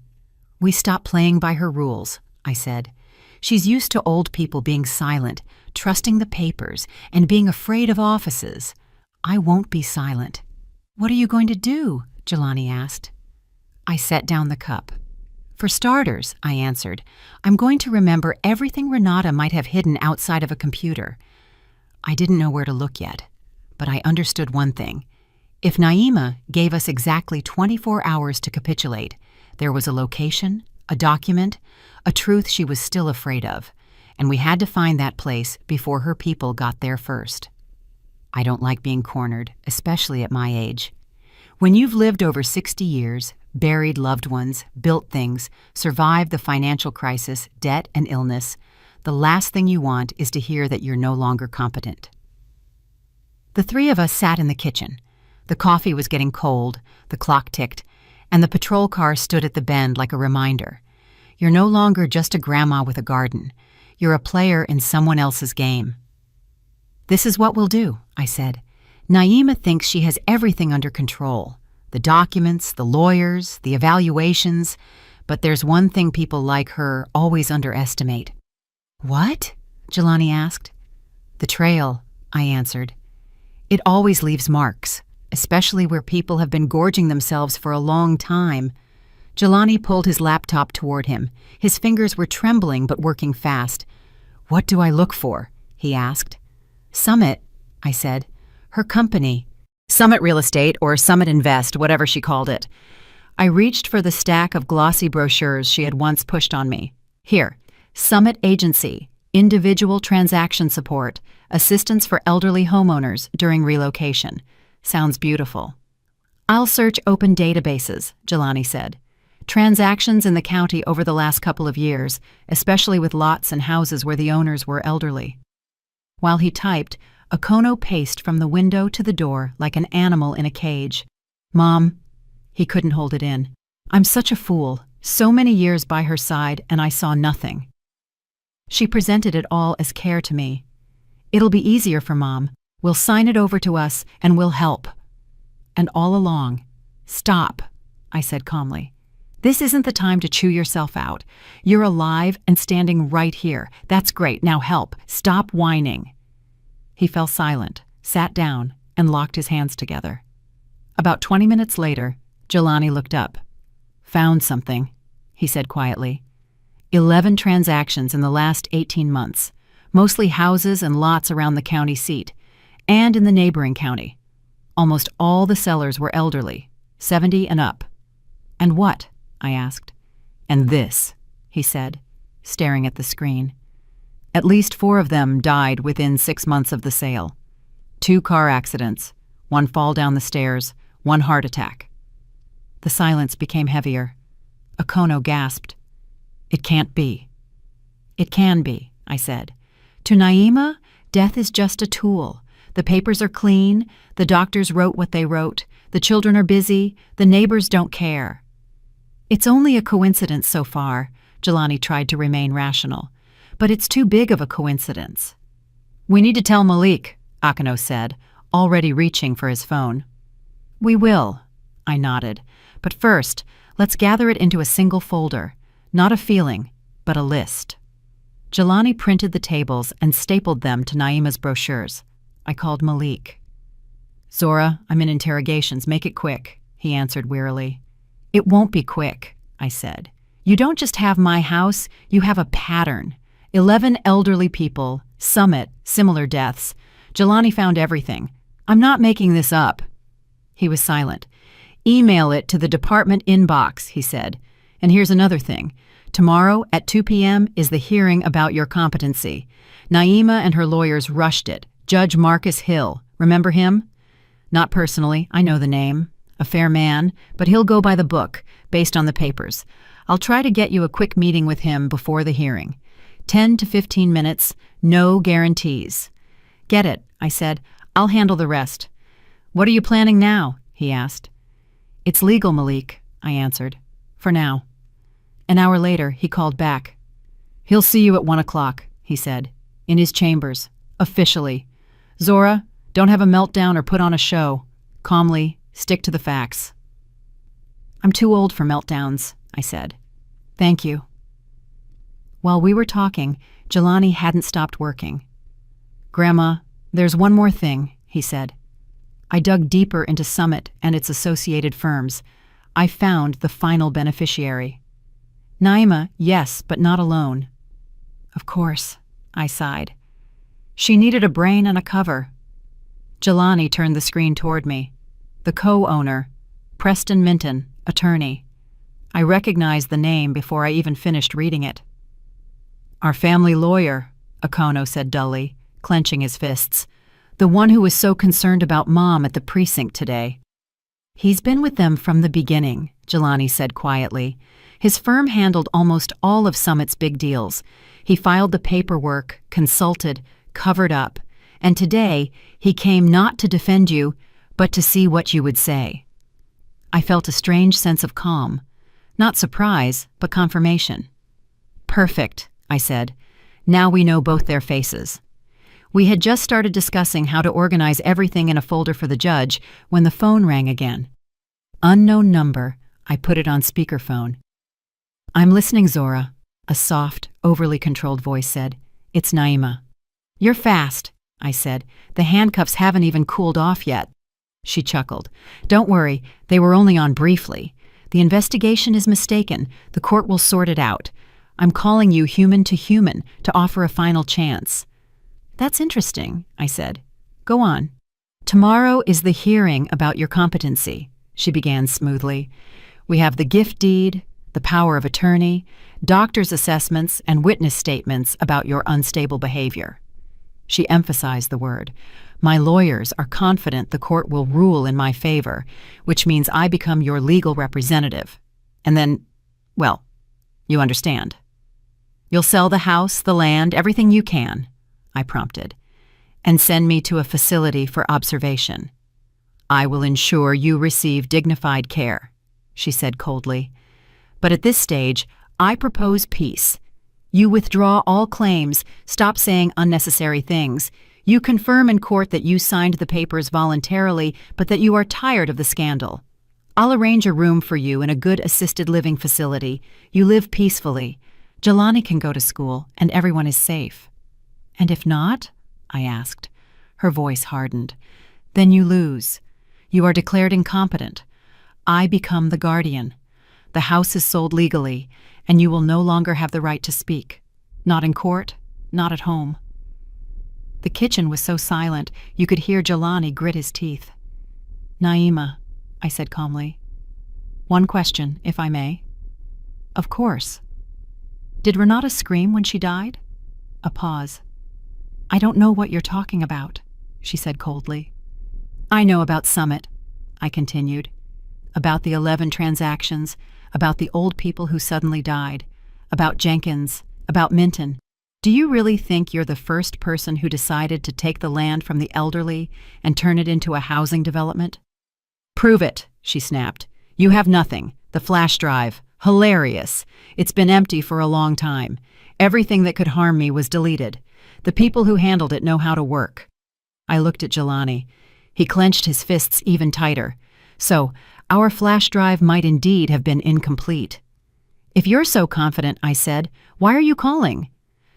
Speaker 1: We stopped playing by her rules, I said. She's used to old people being silent, trusting the papers, and being afraid of offices. I won't be silent. What are you going to do? Jelani asked. I set down the cup. For starters, I answered, I'm going to remember everything Renata might have hidden outside of a computer. I didn't know where to look yet, but I understood one thing. If Naima gave us exactly 24 hours to capitulate, there was a location, a document, a truth she was still afraid of, and we had to find that place before her people got there first. I don't like being cornered, especially at my age. When you've lived over 60 years, buried loved ones, built things, survived the financial crisis, debt, and illness, the last thing you want is to hear that you're no longer competent. The three of us sat in the kitchen. The coffee was getting cold, the clock ticked, and the patrol car stood at the bend like a reminder. You're no longer just a grandma with a garden. You're a player in someone else's game. This is what we'll do, I said. Naima thinks she has everything under control. The the documents, the lawyers, the evaluations, but there's one thing people like her always underestimate. What? Jelani asked. The trail, I answered. It always leaves marks, especially where people have been gorging themselves for a long time. Jelani pulled his laptop toward him. His fingers were trembling but working fast. What do I look for? He asked. Summit, I said. Her company. Summit Real Estate or Summit Invest, whatever she called it. I reached for the stack of glossy brochures she had once pushed on me. Here, Summit Agency, Individual Transaction Support, Assistance for Elderly Homeowners During Relocation. Sounds beautiful. I'll search open databases, Jelani said. Transactions in the county over the last couple of years, especially with lots and houses where the owners were elderly. While he typed, Okono paced from the window to the door like an animal in a cage. Mom, he couldn't hold it in. I'm such a fool. So many years by her side and I saw nothing. She presented it all as care to me. It'll be easier for Mom. We'll sign it over to us and we'll help. And all along, stop, I said calmly. This isn't the time to chew yourself out. You're alive and standing right here. That's great. Now help. Stop whining. He fell silent, sat down, and locked his hands together. About 20 minutes later, Jelani looked up. Found something, he said quietly. 11 transactions in the last 18 months, mostly houses and lots around the county seat, and in the neighboring county. Almost all the sellers were elderly, 70 and up. And what? I asked. And this, he said, staring at the screen. At least 4 of them died within 6 months of the sale. 2 car accidents, 1 fall down the stairs, 1 heart attack. The silence became heavier. Okono gasped. It can't be. It can be, I said. To Naima, death is just a tool. The papers are clean, the doctors wrote what they wrote, the children are busy, the neighbors don't care. It's only a coincidence so far, Jelani tried to remain rational. But it's too big of a coincidence. We need to tell Malik, Okono said, already reaching for his phone. We will, I nodded. But first, let's gather it into a single folder. Not a feeling, but a list. Jelani printed the tables and stapled them to Naima's brochures. I called Malik. Zora, I'm in interrogations. Make it quick, he answered wearily. It won't be quick, I said. You don't just have my house, you have a pattern. 11 elderly people, Summit, similar deaths. Jelani found everything. I'm not making this up. He was silent. Email it to the department inbox, he said. And here's another thing. Tomorrow at 2 p.m. is the hearing about your competency. Naima and her lawyers rushed it. Judge Marcus Hill. Remember him? Not personally. I know the name. A fair man, but he'll go by the book, based on the papers. I'll try to get you a quick meeting with him before the hearing. 10 to 15 minutes, no guarantees. Get it, I said. I'll handle the rest. What are you planning now? He asked. It's legal, Malik, I answered. For now. An hour later, he called back. He'll see you at 1 o'clock, he said. In his chambers. Officially. Zora, don't have a meltdown or put on a show. Calmly, stick to the facts. I'm too old for meltdowns, I said. Thank you. While we were talking, Jelani hadn't stopped working. Grandma, there's one more thing, he said. I dug deeper into Summit and its associated firms. I found the final beneficiary. Naima, yes, but not alone. Of course, I sighed. She needed a brain and a cover. Jelani turned the screen toward me. The co-owner, Preston Minton, attorney. I recognized the name before I even finished reading it. Our family lawyer, Okono said dully, clenching his fists. The one who was so concerned about Mom at the precinct today. He's been with them from the beginning, Jelani said quietly. His firm handled almost all of Summit's big deals. He filed the paperwork, consulted, covered up. And today, he came not to defend you, but to see what you would say. I felt a strange sense of calm. Not surprise, but confirmation. Perfect, I said. Now we know both their faces. We had just started discussing how to organize everything in a folder for the judge when the phone rang again. Unknown number. I put it on speakerphone. I'm listening, Zora, a soft, overly controlled voice said. It's Naima. You're fast, I said. The handcuffs haven't even cooled off yet. She chuckled. Don't worry, they were only on briefly. The investigation is mistaken. The court will sort it out. I'm calling you human to offer a final chance. That's interesting, I said. Go on. Tomorrow is the hearing about your competency, she began smoothly. We have the gift deed, the power of attorney, doctor's assessments, and witness statements about your unstable behavior. She emphasized the word. My lawyers are confident the court will rule in my favor, which means I become your legal representative. And then, well, you understand. You'll sell the house, the land, everything you can, I prompted, and send me to a facility for observation. I will ensure you receive dignified care, she said coldly. But at this stage, I propose peace. You withdraw all claims, stop saying unnecessary things. You confirm in court that you signed the papers voluntarily, but that you are tired of the scandal. I'll arrange a room for you in a good assisted living facility. You live peacefully. Jelani can go to school, and everyone is safe. And if not? I asked. Her voice hardened. Then you lose. You are declared incompetent. I become the guardian. The house is sold legally, and you will no longer have the right to speak. Not in court, not at home. The kitchen was so silent you could hear Jelani grit his teeth. Naima, I said calmly. One question, if I may. Of course. Did Renata scream when she died? A pause. I don't know what you're talking about, she said coldly. I know about Summit, I continued. About the 11 transactions, about the old people who suddenly died, about Jenkins, about Minton. Do you really think you're the first person who decided to take the land from the elderly and turn it into a housing development? Prove it, she snapped. You have nothing. The flash drive. Hilarious. It's been empty for a long time. Everything that could harm me was deleted. The people who handled it know how to work. I looked at Jelani. He clenched his fists even tighter. So, our flash drive might indeed have been incomplete. If you're so confident, I said, why are you calling?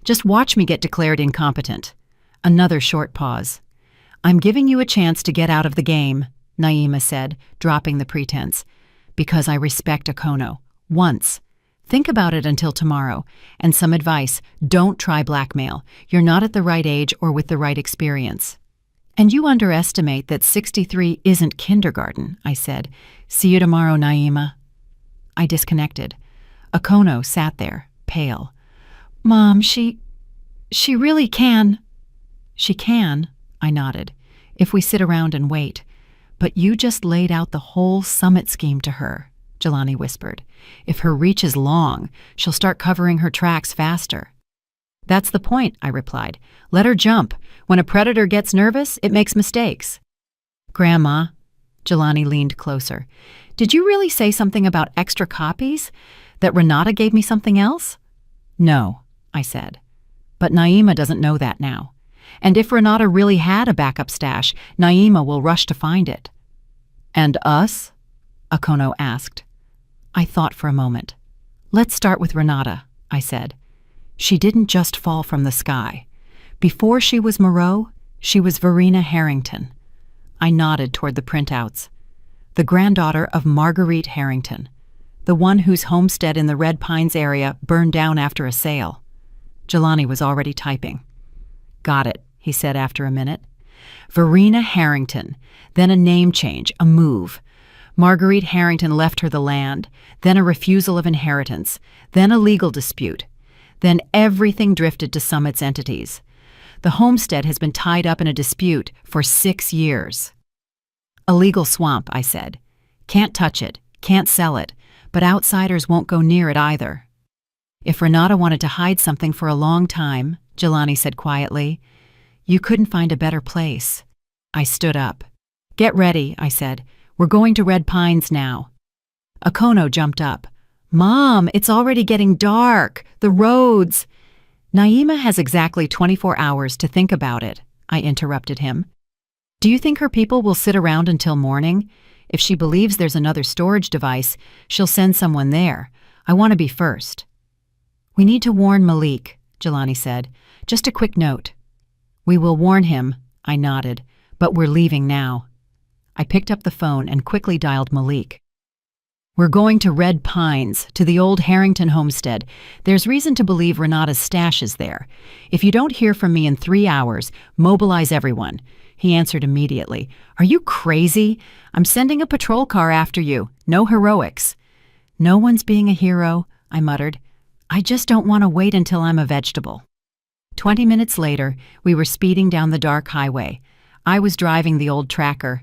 Speaker 1: Just watch me get declared incompetent. Another short pause. I'm giving you a chance to get out of the game, Naima said, dropping the pretense. Because I respect Okono. Once. Think about it until tomorrow. And some advice, don't try blackmail. You're not at the right age or with the right experience. And you underestimate that 63 isn't kindergarten, I said. See you tomorrow, Naima. I disconnected. Okono sat there, pale. Mom, she really can. She can, I nodded, if we sit around and wait. But you just laid out the whole Summit scheme to her, Jelani whispered. If her reach is long, she'll start covering her tracks faster. That's the point, I replied. Let her jump. When a predator gets nervous, it makes mistakes. Grandma, Jelani leaned closer. Did you really say something about extra copies? That Renata gave me something else? No, I said. But Naima doesn't know that now. And if Renata really had a backup stash, Naima will rush to find it. And us? Okono asked. I thought for a moment. Let's start with Renata, I said. She didn't just fall from the sky. Before she was Moreau, she was Verena Harrington. I nodded toward the printouts. The granddaughter of Marguerite Harrington, the one whose homestead in the Red Pines area burned down after a sale. Jelani was already typing. Got it, he said after a minute. Verena Harrington, then a name change, a move. Marguerite Harrington left her the land, then a refusal of inheritance, then a legal dispute. Then everything drifted to Summit's entities. The homestead has been tied up in a dispute for 6 years. A legal swamp, I said. Can't touch it, can't sell it, but outsiders won't go near it either. If Renata wanted to hide something for a long time, Jelani said quietly, you couldn't find a better place. I stood up. Get ready, I said. We're going to Red Pines now. Okono jumped up. Mom, it's already getting dark. The roads. Naima has exactly 24 hours to think about it, I interrupted him. Do you think her people will sit around until morning? If she believes there's another storage device, she'll send someone there. I want to be first. We need to warn Malik, Jelani said. Just a quick note. We will warn him, I nodded, but we're leaving now. I picked up the phone and quickly dialed Malik. We're going to Red Pines, to the old Harrington homestead. There's reason to believe Renata's stash is there. If you don't hear from me in 3 hours, mobilize everyone. He answered immediately. Are you crazy? I'm sending a patrol car after you. No heroics. No one's being a hero, I muttered. I just don't want to wait until I'm a vegetable. 20 minutes later, we were speeding down the dark highway. I was driving the old tracker.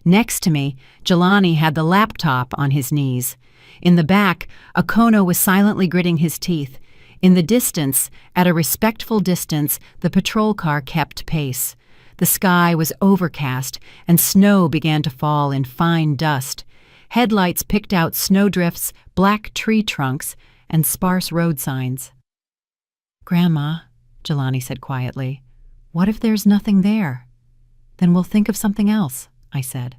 Speaker 1: Next to me, Jelani had the laptop on his knees. In the back, Okono was silently gritting his teeth. In the distance, at a respectful distance, the patrol car kept pace. The sky was overcast, and snow began to fall in fine dust. Headlights picked out snowdrifts, black tree trunks, and sparse road signs. Grandma, Jelani said quietly, what if there's nothing there? Then we'll think of something else, I said.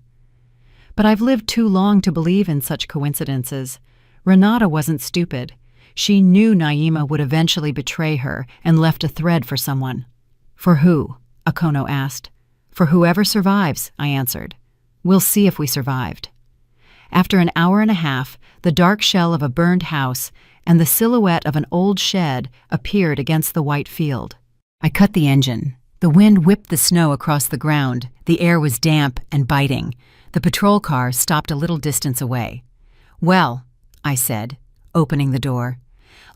Speaker 1: But I've lived too long to believe in such coincidences. Renata wasn't stupid. She knew Naima would eventually betray her and left a thread for someone. For who? Okono asked. For whoever survives, I answered. We'll see if we survived. After an hour and a half, the dark shell of a burned house and the silhouette of an old shed appeared against the white field. I cut the engine. The wind whipped the snow across the ground. The air was damp and biting. The patrol car stopped a little distance away. Well, I said, opening the door,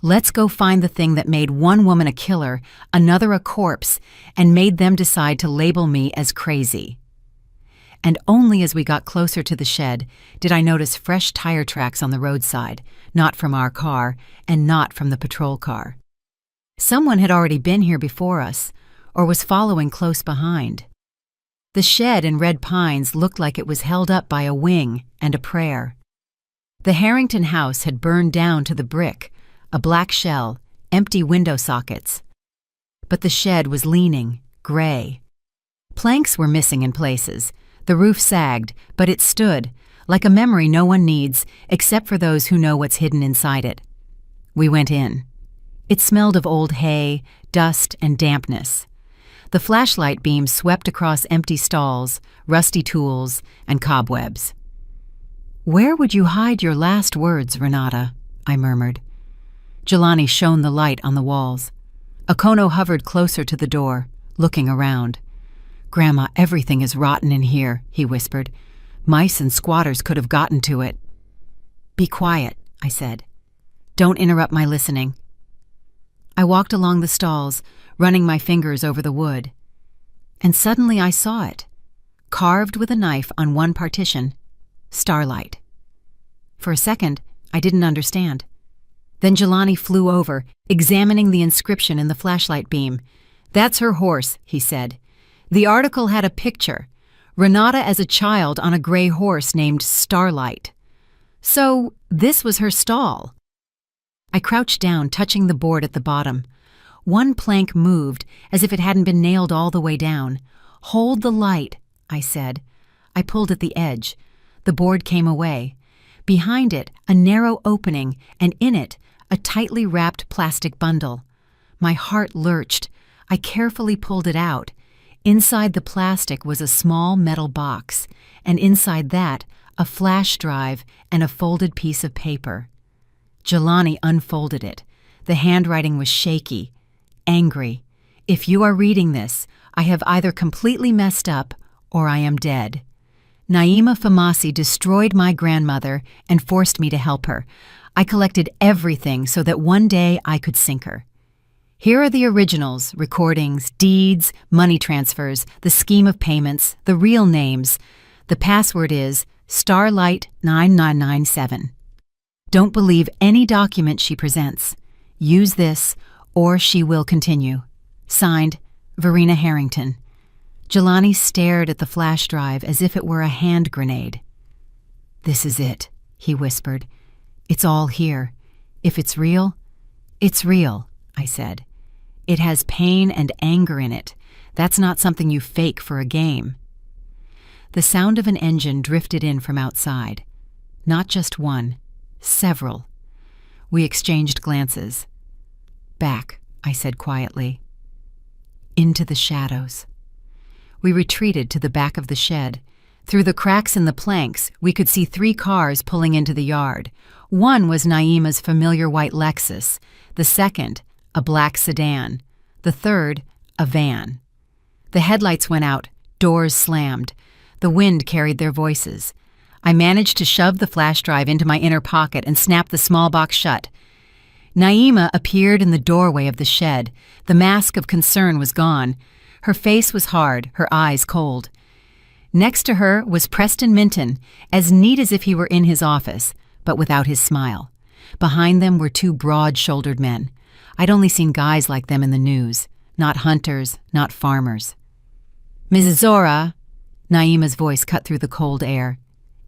Speaker 1: let's go find the thing that made one woman a killer, another a corpse, and made them decide to label me as crazy. And only as we got closer to the shed did I notice fresh tire tracks on the roadside, not from our car and not from the patrol car. Someone had already been here before us, or was following close behind. The shed in Red Pines looked like it was held up by a wing and a prayer. The Harrington house had burned down to the brick, a black shell, empty window sockets. But the shed was leaning, gray. Planks were missing in places. The roof sagged, but it stood, like a memory no one needs except for those who know what's hidden inside it. We went in. It smelled of old hay, dust, and dampness. The flashlight beam swept across empty stalls, rusty tools, and cobwebs. Where would you hide your last words, Renata? I murmured. Jelani shone the light on the walls. Okono hovered closer to the door, looking around. Grandma, everything is rotten in here, he whispered. Mice and squatters could have gotten to it. Be quiet, I said. Don't interrupt my listening. I walked along the stalls, running my fingers over the wood. And suddenly I saw it, carved with a knife on one partition, Starlight. For a second, I didn't understand. Then Jelani flew over, examining the inscription in the flashlight beam. That's her horse, he said. The article had a picture, Renata as a child on a gray horse named Starlight. So this was her stall. I crouched down, touching the board at the bottom. One plank moved, as if it hadn't been nailed all the way down. Hold the light, I said. I pulled at the edge. The board came away. Behind it, a narrow opening, and in it, a tightly wrapped plastic bundle. My heart lurched. I carefully pulled it out. Inside the plastic was a small metal box, and inside that, a flash drive and a folded piece of paper. Jelani unfolded it. The handwriting was shaky, angry. If you are reading this, I have either completely messed up or I am dead. Naima Famasi destroyed my grandmother and forced me to help her. I collected everything so that one day I could sink her. Here are the originals, recordings, deeds, money transfers, the scheme of payments, the real names. The password is Starlight9997. Don't believe any document she presents. Use this, or she will continue. Signed, Verena Harrington. Jelani stared at the flash drive as if it were a hand grenade. This is it, he whispered. It's all here. If it's real, it's real, I said. It has pain and anger in it. That's not something you fake for a game. The sound of an engine drifted in from outside. Not just one, several. We exchanged glances. "Back," I said quietly. "Into the shadows." We retreated to the back of the shed. Through the cracks in the planks, we could see 3 cars pulling into the yard. One was Naima's familiar white Lexus, the second, a black sedan, the third, a van. The headlights went out, doors slammed. The wind carried their voices. I managed to shove the flash drive into my inner pocket and snap the small box shut. Naima appeared in the doorway of the shed. The mask of concern was gone. Her face was hard, her eyes cold. Next to her was Preston Minton, as neat as if he were in his office, but without his smile. Behind them were 2 broad-shouldered men. I'd only seen guys like them in the news, not hunters, not farmers. "Mrs. Zora," Naima's voice cut through the cold air.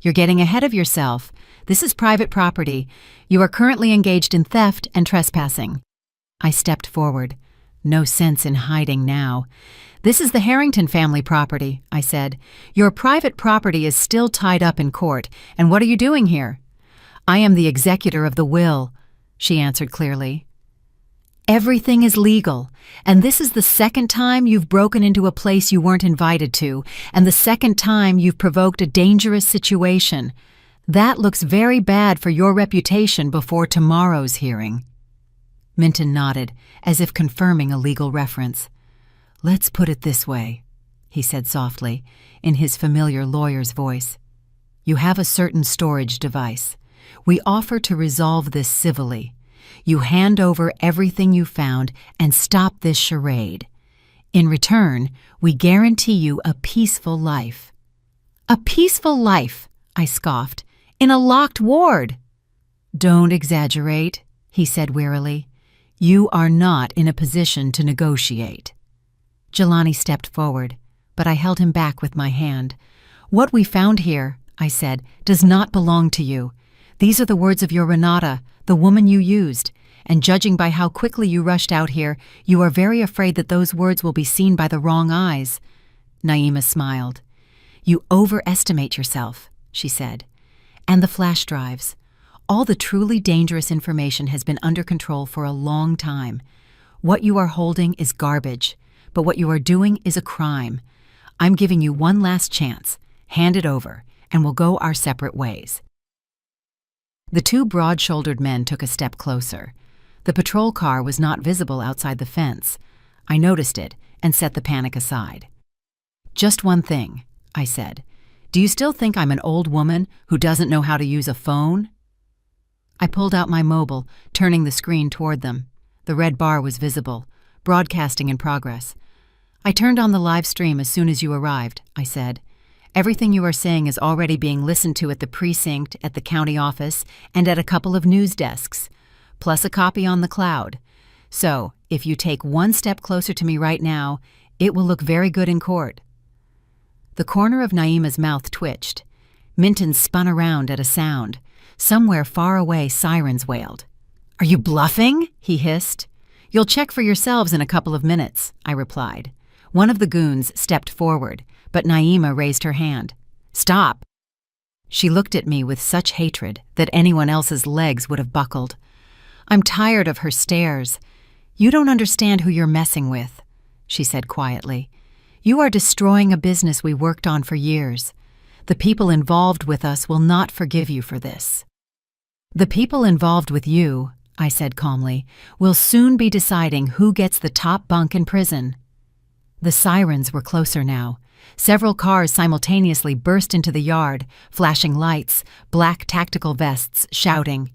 Speaker 1: "You're getting ahead of yourself. This is private property. You are currently engaged in theft and trespassing." I stepped forward. No sense in hiding now. "This is the Harrington family property," I said. "Your private property is still tied up in court, and what are you doing here?" "I am the executor of the will," she answered clearly. "Everything is legal, and this is the second time you've broken into a place you weren't invited to, and the second time you've provoked a dangerous situation. That looks very bad for your reputation before tomorrow's hearing." Minton nodded, as if confirming a legal reference. "Let's put it this way," he said softly, in his familiar lawyer's voice. "You have a certain storage device. We offer to resolve this civilly. You hand over everything you found and stop this charade. In return, we guarantee you a peaceful life." "A peaceful life," I scoffed, "in a locked ward." "Don't exaggerate," he said wearily. "You are not in a position to negotiate." Jelani stepped forward, but I held him back with my hand. "What we found here," I said, "does not belong to you. These are the words of your Renata, the woman you used, and judging by how quickly you rushed out here, you are very afraid that those words will be seen by the wrong eyes." Naima smiled. "You overestimate yourself," she said. "And the flash drives. All the truly dangerous information has been under control for a long time. What you are holding is garbage, but what you are doing is a crime. I'm giving you one last chance. Hand it over, and we'll go our separate ways." The 2 broad-shouldered men took a step closer. The patrol car was not visible outside the fence. I noticed it and set the panic aside. "Just one thing," I said. "Do you still think I'm an old woman who doesn't know how to use a phone?" I pulled out my mobile, turning the screen toward them. The red bar was visible, broadcasting in progress. "I turned on the live stream as soon as you arrived," I said. "Everything you are saying is already being listened to at the precinct, at the county office, and at a couple of news desks, plus a copy on the cloud. So, if you take one step closer to me right now, it will look very good in court." The corner of Naima's mouth twitched. Minton spun around at a sound. Somewhere far away, sirens wailed. "Are you bluffing?" he hissed. "You'll check for yourselves in a couple of minutes," I replied. One of the goons stepped forward, but Naima raised her hand. "Stop!" She looked at me with such hatred that anyone else's legs would have buckled. "I'm tired of her stares. You don't understand who you're messing with," she said quietly. "You are destroying a business we worked on for years. The people involved with us will not forgive you for this." "The people involved with you," I said calmly, "will soon be deciding who gets the top bunk in prison." The sirens were closer now. Several cars simultaneously burst into the yard, flashing lights, black tactical vests, shouting.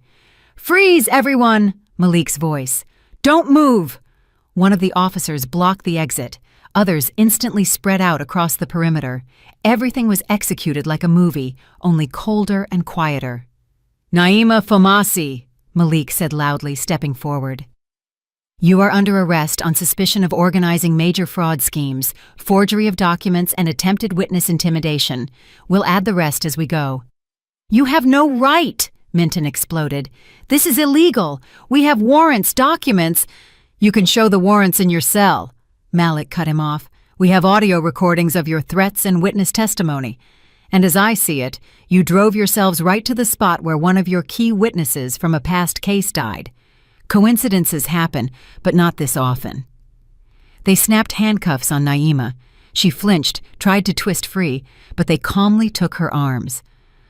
Speaker 1: "Freeze, everyone!" Malik's voice. "Don't move!" One of the officers blocked the exit. Others instantly spread out across the perimeter. Everything was executed like a movie, only colder and quieter. "Naima Fomasi," Malik said loudly, stepping forward. "You are under arrest on suspicion of organizing major fraud schemes, forgery of documents, and attempted witness intimidation. We'll add the rest as we go." "You have no right!" Minton exploded. "This is illegal. We have warrants, documents." "You can show the warrants in your cell," Malik cut him off. "We have audio recordings of your threats and witness testimony." And as I see it, you drove yourselves right to the spot where one of your key witnesses from a past case died. Coincidences happen, but not this often." They snapped handcuffs on Naima. She flinched, tried to twist free, but they calmly took her arms.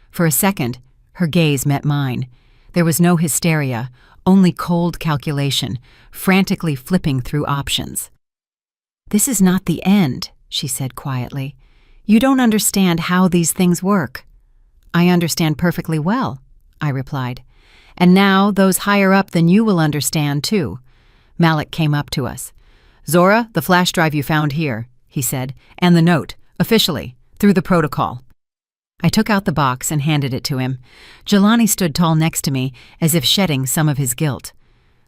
Speaker 1: For a second, her gaze met mine. There was no hysteria, only cold calculation, frantically flipping through options. "This is not the end," she said quietly. "You don't understand how these things work." "I understand perfectly well," I replied. "And now those higher up than you will understand, too." Malik came up to us. "Zora, the flash drive you found here," he said, "and the note, officially, through the protocol." I took out the box and handed it to him. Jelani stood tall next to me, as if shedding some of his guilt.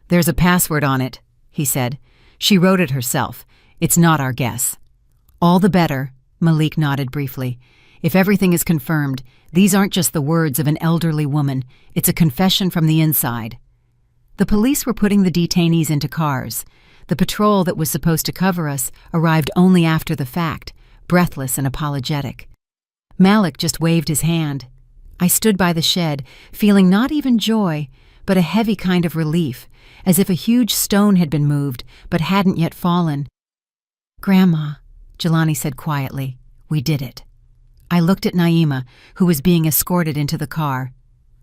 Speaker 1: "There's a password on it," he said. "She wrote it herself. It's not our guess." "All the better," Malik nodded briefly. "If everything is confirmed, these aren't just the words of an elderly woman. It's a confession from the inside." The police were putting the detainees into cars. The patrol that was supposed to cover us arrived only after the fact, breathless and apologetic. Malik just waved his hand. I stood by the shed, feeling not even joy, but a heavy kind of relief, as if a huge stone had been moved, but hadn't yet fallen. "Grandma," Jelani said quietly, "we did it." I looked at Naima, who was being escorted into the car.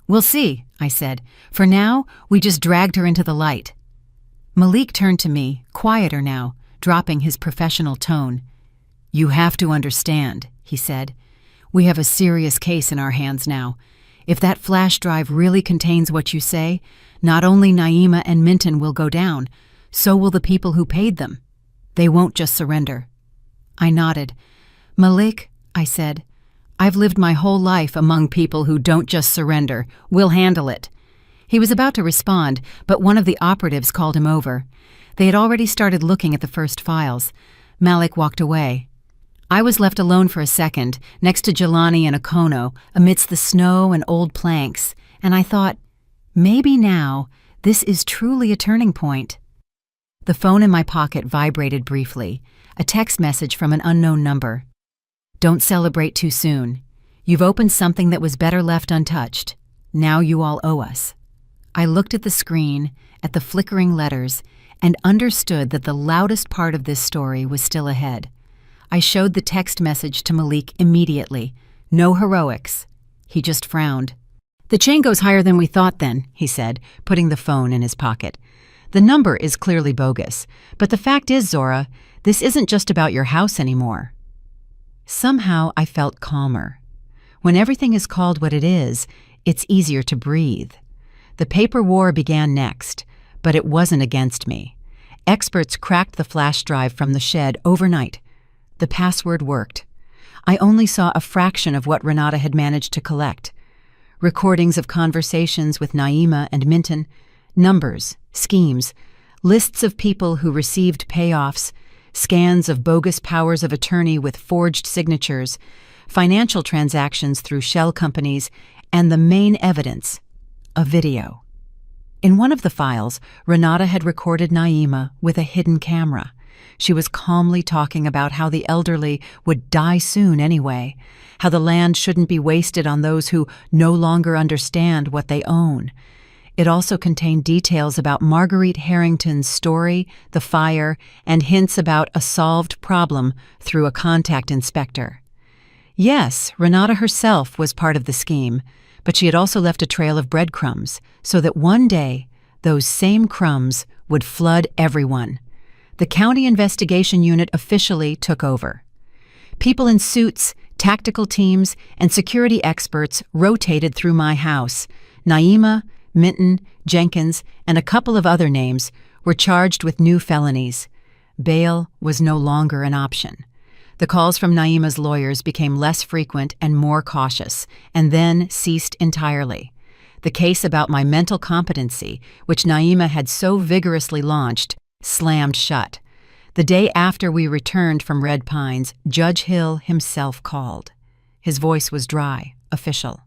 Speaker 1: "We'll see," I said. "For now, we just dragged her into the light." Malik turned to me, quieter now, dropping his professional tone. "You have to understand," he said. "We have a serious case in our hands now. If that flash drive really contains what you say, not only Naima and Minton will go down, so will the people who paid them. They won't just surrender." I nodded. "Malik," I said, "I've lived my whole life among people who don't just surrender. We'll handle it." He was about to respond, but one of the operatives called him over. They had already started looking at the first files. Malik walked away. I was left alone for a second, next to Jelani and Akono, amidst the snow and old planks, and I thought, maybe now, this is truly a turning point. The phone in my pocket vibrated briefly, a text message from an unknown number. "Don't celebrate too soon. You've opened something that was better left untouched. Now you all owe us." I looked at the screen, at the flickering letters, and understood that the loudest part of this story was still ahead. I showed the text message to Malik immediately. No heroics. He just frowned. "The chain goes higher than we thought then," he said, putting the phone in his pocket. "The number is clearly bogus, but the fact is, Zora, this isn't just about your house anymore." Somehow I felt calmer. When everything is called what it is, it's easier to breathe. The paper war began next, but it wasn't against me. Experts cracked the flash drive from the shed overnight. The password worked. I only saw a fraction of what Renata had managed to collect. Recordings of conversations with Naima and Minton, numbers, schemes, lists of people who received payoffs, scans of bogus powers of attorney with forged signatures, financial transactions through shell companies, and the main evidence, a video. In one of the files, Renata had recorded Naima with a hidden camera. She was calmly talking about how the elderly would die soon anyway, how the land shouldn't be wasted on those who no longer understand what they own. It also contained details about Marguerite Harrington's story, the fire, and hints about a solved problem through a contact inspector. Yes, Renata herself was part of the scheme, but she had also left a trail of breadcrumbs, so that one day those same crumbs would flood everyone. The county investigation unit officially took over. People in suits, tactical teams, and security experts rotated through my house. Naima, Minton, Jenkins, and a couple of other names were charged with new felonies. Bail was no longer an option. The calls from Naima's lawyers became less frequent and more cautious, and then ceased entirely. The case about my mental competency, which Naima had so vigorously launched, slammed shut. The day after we returned from Red Pines, Judge Hill himself called. His voice was dry, official.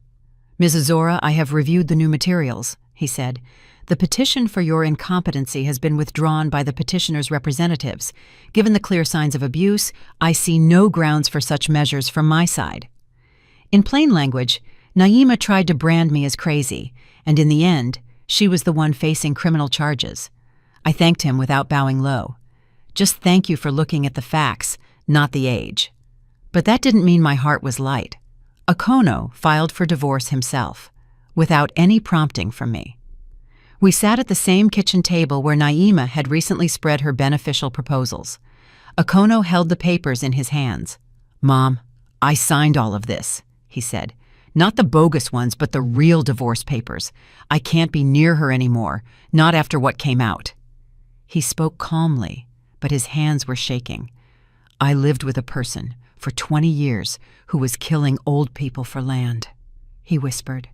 Speaker 1: "Mrs. Zora, I have reviewed the new materials," he said. "The petition for your incompetency has been withdrawn by the petitioner's representatives. Given the clear signs of abuse, I see no grounds for such measures from my side." In plain language, Naima tried to brand me as crazy, and in the end, she was the one facing criminal charges. I thanked him without bowing low. Just thank you for looking at the facts, not the age. But that didn't mean my heart was light. Okono filed for divorce himself, without any prompting from me. We sat at the same kitchen table where Naima had recently spread her beneficial proposals. Okono held the papers in his hands. "Mom, I signed all of this," he said. "Not the bogus ones, but the real divorce papers. I can't be near her anymore, not after what came out." He spoke calmly, but his hands were shaking. "I lived with a person for 20 years who was killing old people for land," he whispered.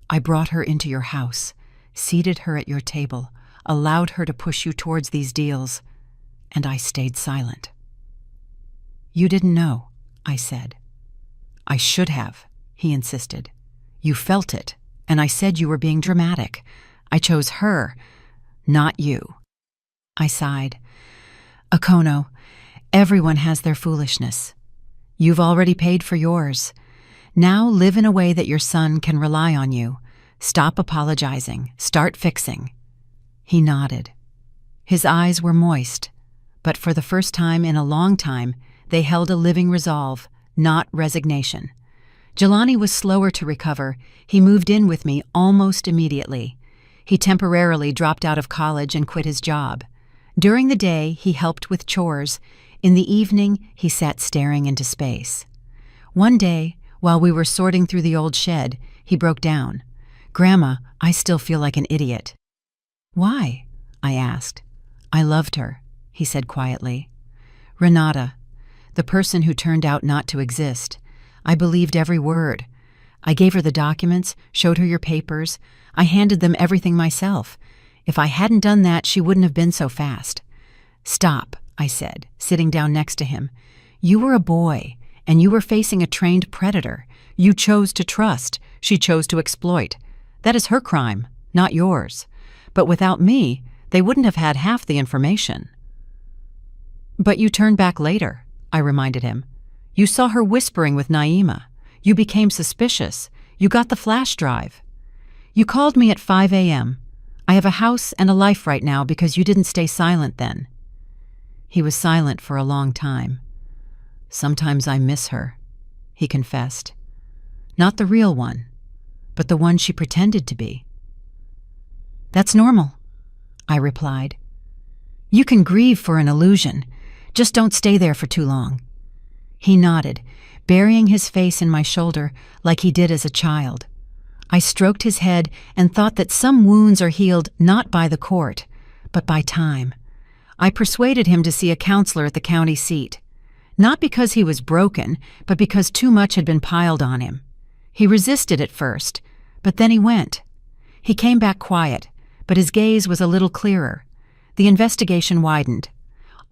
Speaker 1: "I brought her into your house, seated her at your table, allowed her to push you towards these deals, and I stayed silent." "You didn't know," I said. "I should have," he insisted. "You felt it, and I said you were being dramatic. I chose her, not you." I sighed. "Okono, everyone has their foolishness. You've already paid for yours. Now live in a way that your son can rely on you. Stop apologizing. Start fixing." He nodded. His eyes were moist, but for the first time in a long time, they held a living resolve, not resignation. Jelani was slower to recover. He moved in with me almost immediately. He temporarily dropped out of college and quit his job. During the day, he helped with chores. In the evening, he sat staring into space. One day, while we were sorting through the old shed, he broke down. "Grandma, I still feel like an idiot." "Why?" I asked. "I loved her," he said quietly. "Renata, the person who turned out not to exist. I believed every word. I gave her the documents, showed her your papers. I handed them everything myself. If I hadn't done that, she wouldn't have been so fast." "Stop," I said, sitting down next to him. "You were a boy, and you were facing a trained predator. You chose to trust. She chose to exploit. That is her crime, not yours. But without me, they wouldn't have had half the information." "But you turned back later," I reminded him. "You saw her whispering with Naima. You became suspicious. You got the flash drive. You called me at 5 a.m. I have a house and a life right now because you didn't stay silent then." He was silent for a long time. "Sometimes I miss her," he confessed. "Not the real one, but the one she pretended to be." "That's normal," I replied. "You can grieve for an illusion. Just don't stay there for too long." He nodded, burying his face in my shoulder like he did as a child. I stroked his head and thought that some wounds are healed not by the court, but by time. I persuaded him to see a counselor at the county seat. Not because he was broken, but because too much had been piled on him. He resisted at first, but then he went. He came back quiet, but his gaze was a little clearer. The investigation widened.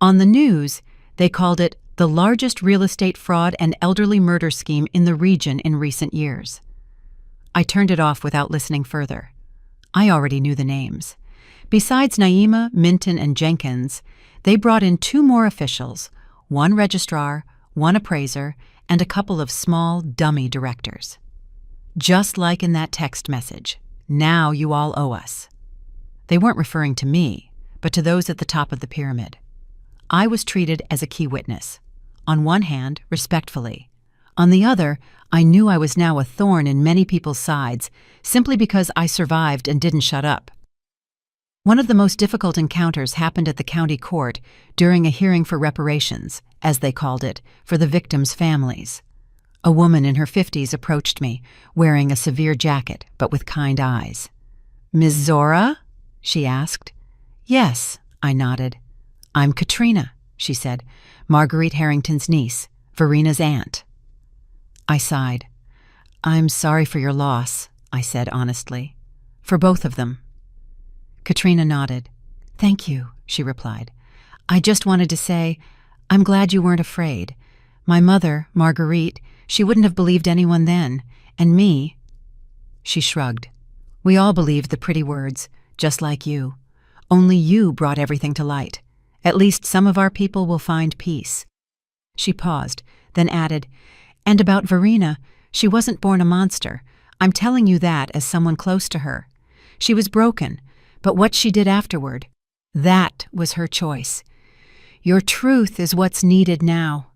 Speaker 1: On the news, they called it the largest real estate fraud and elderly murder scheme in the region in recent years. I turned it off without listening further. I already knew the names. Besides Naima, Minton, and Jenkins, they brought in 2 more officials, 1 registrar, 1 appraiser, and a couple of small, dummy directors. Just like in that text message, "Now you all owe us." They weren't referring to me, but to those at the top of the pyramid. I was treated as a key witness. On one hand, respectfully. On the other, I knew I was now a thorn in many people's sides, simply because I survived and didn't shut up. One of the most difficult encounters happened at the county court during a hearing for reparations, as they called it, for the victims' families. A woman in her 50s approached me, wearing a severe jacket, but with kind eyes. "Ms. Zora?" she asked. "Yes," I nodded. "I'm Katrina," she said, "Marguerite Harrington's niece, Verena's aunt." I sighed. "I'm sorry for your loss," I said honestly. "For both of them." Katrina nodded. "Thank you," she replied. "I just wanted to say, I'm glad you weren't afraid. My mother, Marguerite, she wouldn't have believed anyone then, and me." She shrugged. "We all believed the pretty words, just like you. Only you brought everything to light. At least some of our people will find peace." She paused, then added, "And about Verena, She wasn't born a monster. I'm telling you that as someone close to her. She was broken, but what she did afterward, that was her choice. Your truth is what's needed now."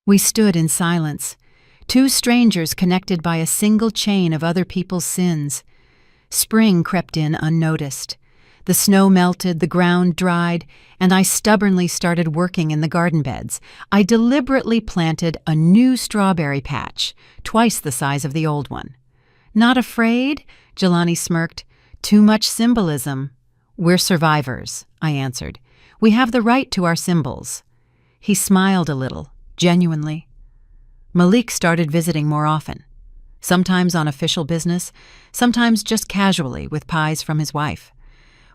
Speaker 1: We stood in silence, two strangers connected by a single chain of other people's sins. Spring crept in unnoticed. The snow melted, the ground dried, and I stubbornly started working in the garden beds. I deliberately planted a new strawberry patch, twice the size of the old one. "Not afraid?" Jelani smirked. "Too much symbolism." "We're survivors," I answered. "We have the right to our symbols." He smiled a little, genuinely. Malik started visiting more often. Sometimes on official business, sometimes just casually with pies from his wife.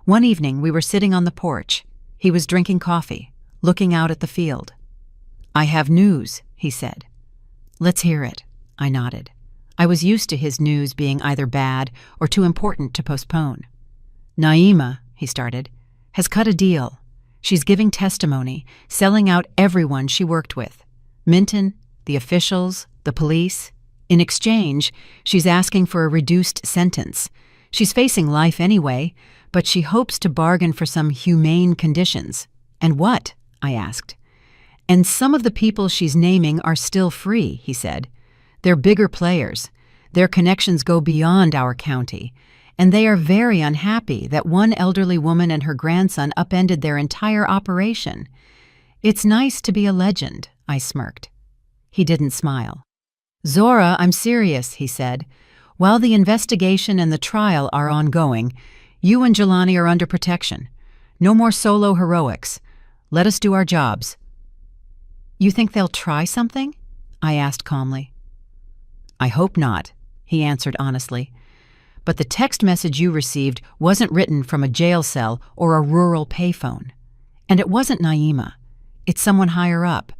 Speaker 1: One evening we were sitting on the porch. He was drinking coffee, looking out at the field. "I have news," he said. "Let's hear it," I nodded. I was used to his news being either bad or too important to postpone. "Naima," he started, "has cut a deal. She's giving testimony, selling out everyone she worked with. Minton, the officials, the police. In exchange, she's asking for a reduced sentence. She's facing life anyway, but she hopes to bargain for some humane conditions." "And what?" I asked. "And some of the people she's naming are still free," he said. "They're bigger players. Their connections go beyond our county, and they are very unhappy that one elderly woman and her grandson upended their entire operation. It's nice to be a legend," I smirked. He didn't smile. "Zora, I'm serious," he said. "While the investigation and the trial are ongoing, you and Jelani are under protection. No more solo heroics. Let us do our jobs." "You think they'll try something?" I asked calmly. "I hope not," he answered honestly. "But the text message you received wasn't written from a jail cell or a rural payphone. And it wasn't Naima. It's someone higher up.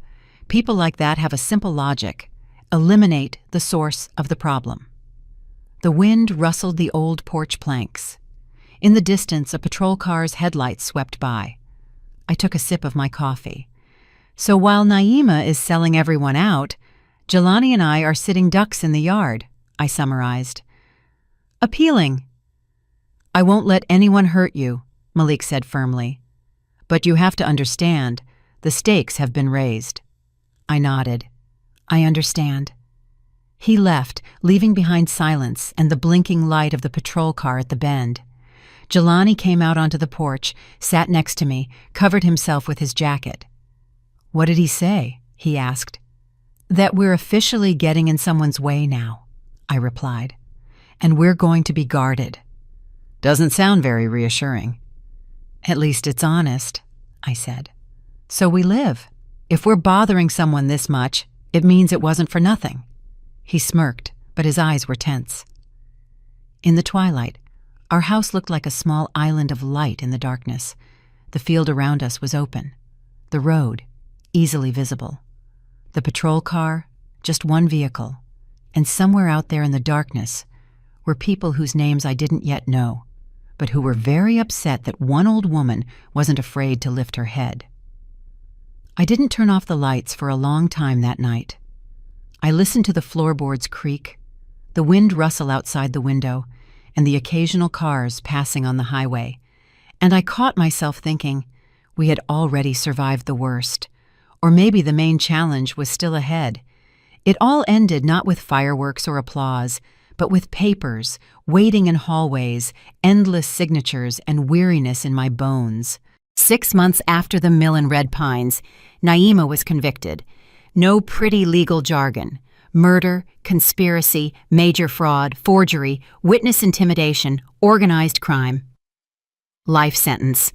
Speaker 1: People like that have a simple logic. Eliminate the source of the problem." The wind rustled the old porch planks. In the distance, a patrol car's headlights swept by. I took a sip of my coffee. "So while Naima is selling everyone out, Jelani and I are sitting ducks in the yard," I summarized. "Appealing." "I won't let anyone hurt you," Malik said firmly. "But you have to understand, the stakes have been raised." I nodded. "I understand." He left, leaving behind silence and the blinking light of the patrol car at the bend. Jelani came out onto the porch, sat next to me, covered himself with his jacket. "What did he say?" he asked. "That we're officially getting in someone's way now," I replied. "And we're going to be guarded." "Doesn't sound very reassuring." "At least it's honest," I said. "So we live. If we're bothering someone this much, it means it wasn't for nothing." He smirked, but his eyes were tense. In the twilight, our house looked like a small island of light in the darkness. The field around us was open. The road, easily visible. The patrol car, just one vehicle. And somewhere out there in the darkness were people whose names I didn't yet know, but who were very upset that one old woman wasn't afraid to lift her head. I didn't turn off the lights for a long time that night. I listened to the floorboards creak, the wind rustle outside the window, and the occasional cars passing on the highway, and I caught myself thinking we had already survived the worst, or maybe the main challenge was still ahead. It all ended not with fireworks or applause, but with papers, waiting in hallways, endless signatures, and weariness in my bones. 6 months after the mill in Red Pines, Naima was convicted. No pretty legal jargon. Murder, conspiracy, major fraud, forgery, witness intimidation, organized crime. Life sentence.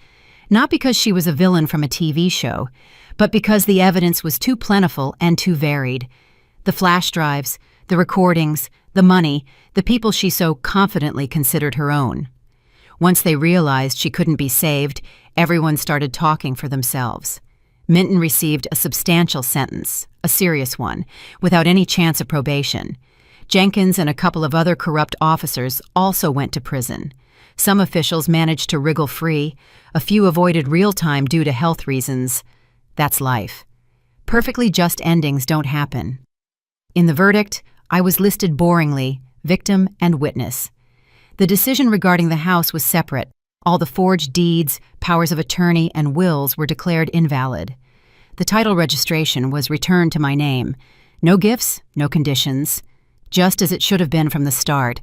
Speaker 1: Not because she was a villain from a TV show, but because the evidence was too plentiful and too varied. The flash drives, the recordings, the money, the people she so confidently considered her own. Once they realized she couldn't be saved, everyone started talking for themselves. Minton received a substantial sentence, a serious one, without any chance of probation. Jenkins and a couple of other corrupt officers also went to prison. Some officials managed to wriggle free. A few avoided real time due to health reasons. That's life. Perfectly just endings don't happen. In the verdict, I was listed boringly, victim and witness. The decision regarding the house was separate. All the forged deeds, powers of attorney, and wills were declared invalid. The title registration was returned to my name. No gifts, no conditions. Just as it should have been from the start.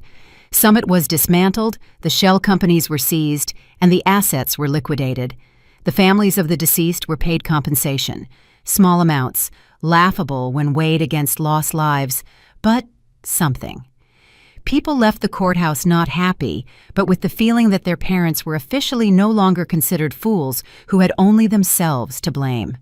Speaker 1: Summit was dismantled, the shell companies were seized, and the assets were liquidated. The families of the deceased were paid compensation. Small amounts, laughable when weighed against lost lives, but something. People left the courthouse not happy, but with the feeling that their parents were officially no longer considered fools who had only themselves to blame.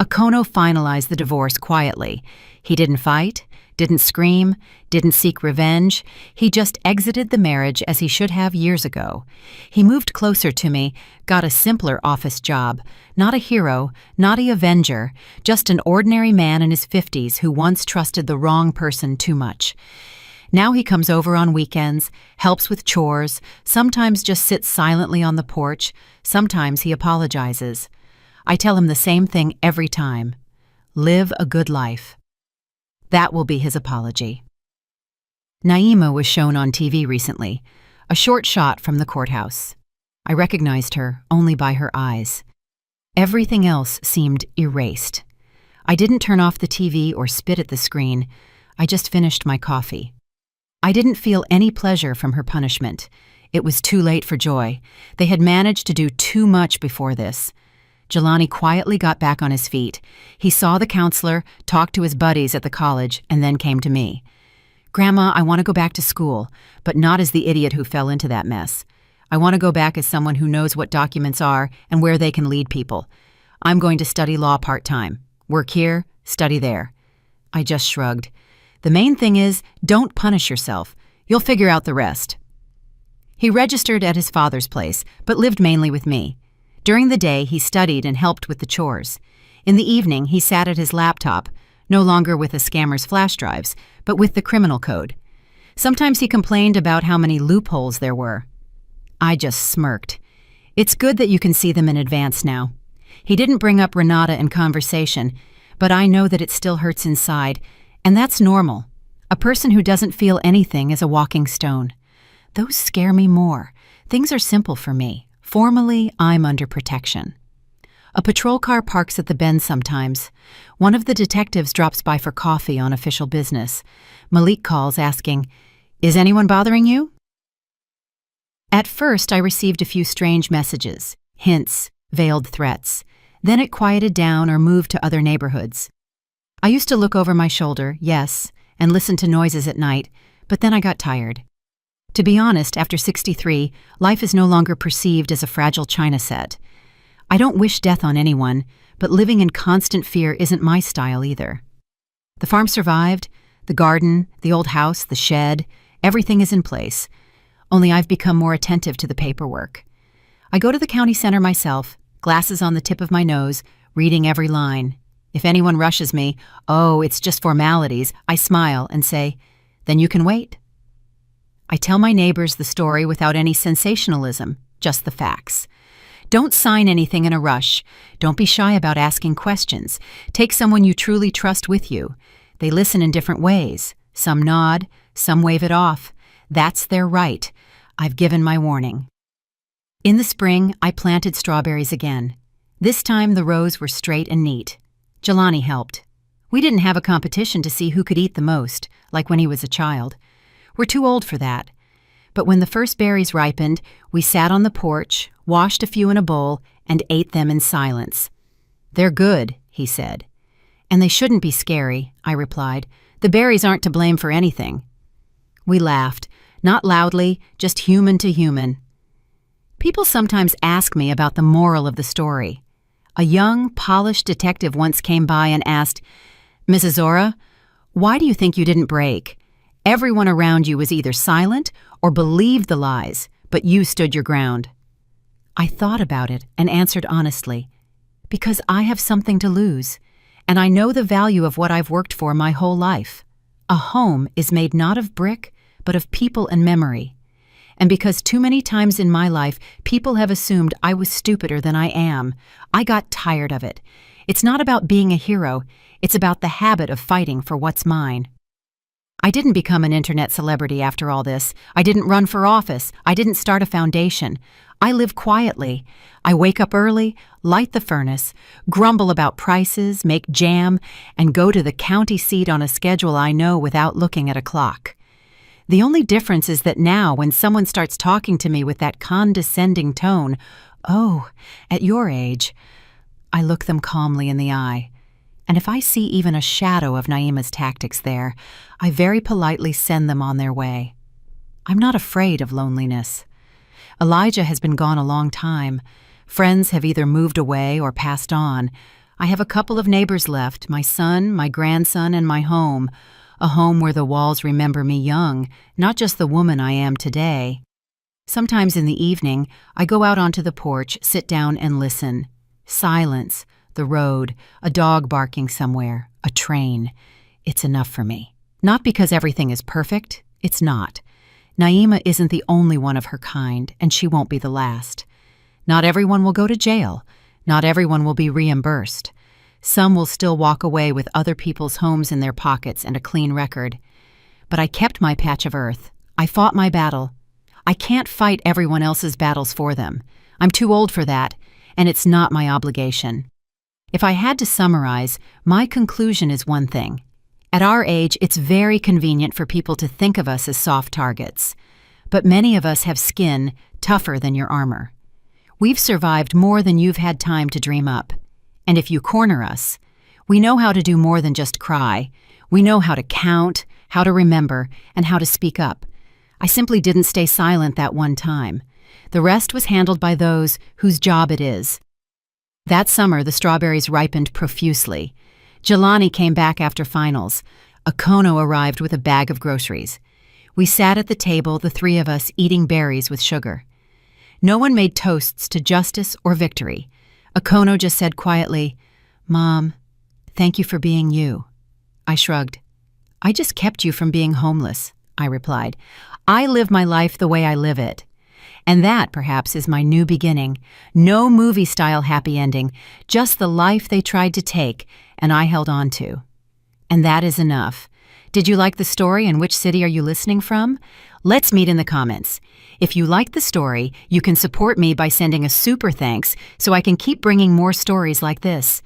Speaker 1: Okono finalized the divorce quietly. He didn't fight, didn't scream, didn't seek revenge. He just exited the marriage as he should have years ago. He moved closer to me, got a simpler office job. Not a hero, not a avenger, just an ordinary man in his 50s who once trusted the wrong person too much. Now he comes over on weekends, helps with chores, sometimes just sits silently on the porch, sometimes he apologizes. I tell him the same thing every time. Live a good life. That will be his apology. Naima was shown on TV recently, a short shot from the courthouse. I recognized her only by her eyes. Everything else seemed erased. I didn't turn off the TV or spit at the screen. I just finished my coffee. I didn't feel any pleasure from her punishment. It was too late for joy. They had managed to do too much before this. Jelani quietly got back on his feet. He saw the counselor, talked to his buddies at the college, and then came to me. "Grandma, I want to go back to school, but not as the idiot who fell into that mess. I want to go back as someone who knows what documents are and where they can lead people. I'm going to study law part-time. Work here, study there." I just shrugged. The main thing is, don't punish yourself. You'll figure out the rest. He registered at his father's place, but lived mainly with me. During the day, he studied and helped with the chores. In the evening, he sat at his laptop, no longer with a scammer's flash drives, but with the criminal code. Sometimes he complained about how many loopholes there were. I just smirked. It's good that you can see them in advance now. He didn't bring up Renata in conversation, but I know that it still hurts inside, and that's normal. A person who doesn't feel anything is a walking stone. Those scare me more. Things are simple for me. Formally, I'm under protection. A patrol car parks at the bend sometimes. One of the detectives drops by for coffee on official business. Malik calls asking, "Is anyone bothering you?" At first, I received a few strange messages, hints, veiled threats. Then it quieted down or moved to other neighborhoods. I used to look over my shoulder, yes, and listen to noises at night, but then I got tired. To be honest, after 63, life is no longer perceived as a fragile china set. I don't wish death on anyone, but living in constant fear isn't my style either. The farm survived, the garden, the old house, the shed, everything is in place. Only I've become more attentive to the paperwork. I go to the county center myself, glasses on the tip of my nose, reading every line. If anyone rushes me, "Oh, it's just formalities," I smile and say, "Then you can wait." I tell my neighbors the story without any sensationalism, just the facts. Don't sign anything in a rush. Don't be shy about asking questions. Take someone you truly trust with you. They listen in different ways. Some nod, some wave it off. That's their right. I've given my warning. In the spring, I planted strawberries again. This time the rows were straight and neat. Jelani helped. We didn't have a competition to see who could eat the most, like when he was a child. We're too old for that. But when the first berries ripened, we sat on the porch, washed a few in a bowl, and ate them in silence. "They're good," he said. "And they shouldn't be scary," I replied. "The berries aren't to blame for anything." We laughed, not loudly, just human to human. People sometimes ask me about the moral of the story. A young, polished detective once came by and asked, "Mrs. Zora, why do you think you didn't break? Everyone around you was either silent or believed the lies, but you stood your ground." I thought about it and answered honestly, "Because I have something to lose, and I know the value of what I've worked for my whole life. A home is made not of brick, but of people and memory. And because too many times in my life people have assumed I was stupider than I am, I got tired of it. It's not about being a hero, it's about the habit of fighting for what's mine." I didn't become an internet celebrity after all this. I didn't run for office. I didn't start a foundation. I live quietly. I wake up early, light the furnace, grumble about prices, make jam, and go to the county seat on a schedule I know without looking at a clock. The only difference is that now when someone starts talking to me with that condescending tone, "Oh, at your age," I look them calmly in the eye. And if I see even a shadow of Naima's tactics there, I very politely send them on their way. I'm not afraid of loneliness. Elijah has been gone a long time. Friends have either moved away or passed on. I have a couple of neighbors left, my son, my grandson, and my home, a home where the walls remember me young, not just the woman I am today. Sometimes in the evening, I go out onto the porch, sit down, and listen. Silence, the road, a dog barking somewhere, a train. It's enough for me. Not because everything is perfect. It's not. Naima isn't the only one of her kind, and she won't be the last. Not everyone will go to jail. Not everyone will be reimbursed. Some will still walk away with other people's homes in their pockets and a clean record. But I kept my patch of earth. I fought my battle. I can't fight everyone else's battles for them. I'm too old for that, and it's not my obligation. If I had to summarize, my conclusion is one thing. At our age, it's very convenient for people to think of us as soft targets. But many of us have skin tougher than your armor. We've survived more than you've had time to dream up. And if you corner us, we know how to do more than just cry. We know how to count, how to remember, and how to speak up. I simply didn't stay silent that one time. The rest was handled by those whose job it is. That summer, the strawberries ripened profusely. Jelani came back after finals. Akono arrived with a bag of groceries. We sat at the table, the three of us, eating berries with sugar. No one made toasts to justice or victory. Akono just said quietly, "Mom, thank you for being you." I shrugged. "I just kept you from being homeless," I replied. "I live my life the way I live it." And that, perhaps, is my new beginning. No movie-style happy ending, just the life they tried to take and I held on to. And that is enough. Did you like the story, and which city are you listening from? Let's meet in the comments. If you like the story, you can support me by sending a super thanks so I can keep bringing more stories like this.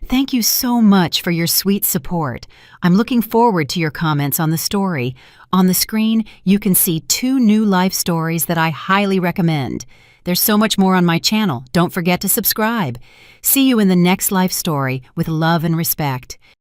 Speaker 1: Thank you so much for your sweet support. I'm looking forward to your comments on the story. On the screen, you can see 2 new life stories that I highly recommend. There's so much more on my channel. Don't forget to subscribe. See you in the next life story with love and respect.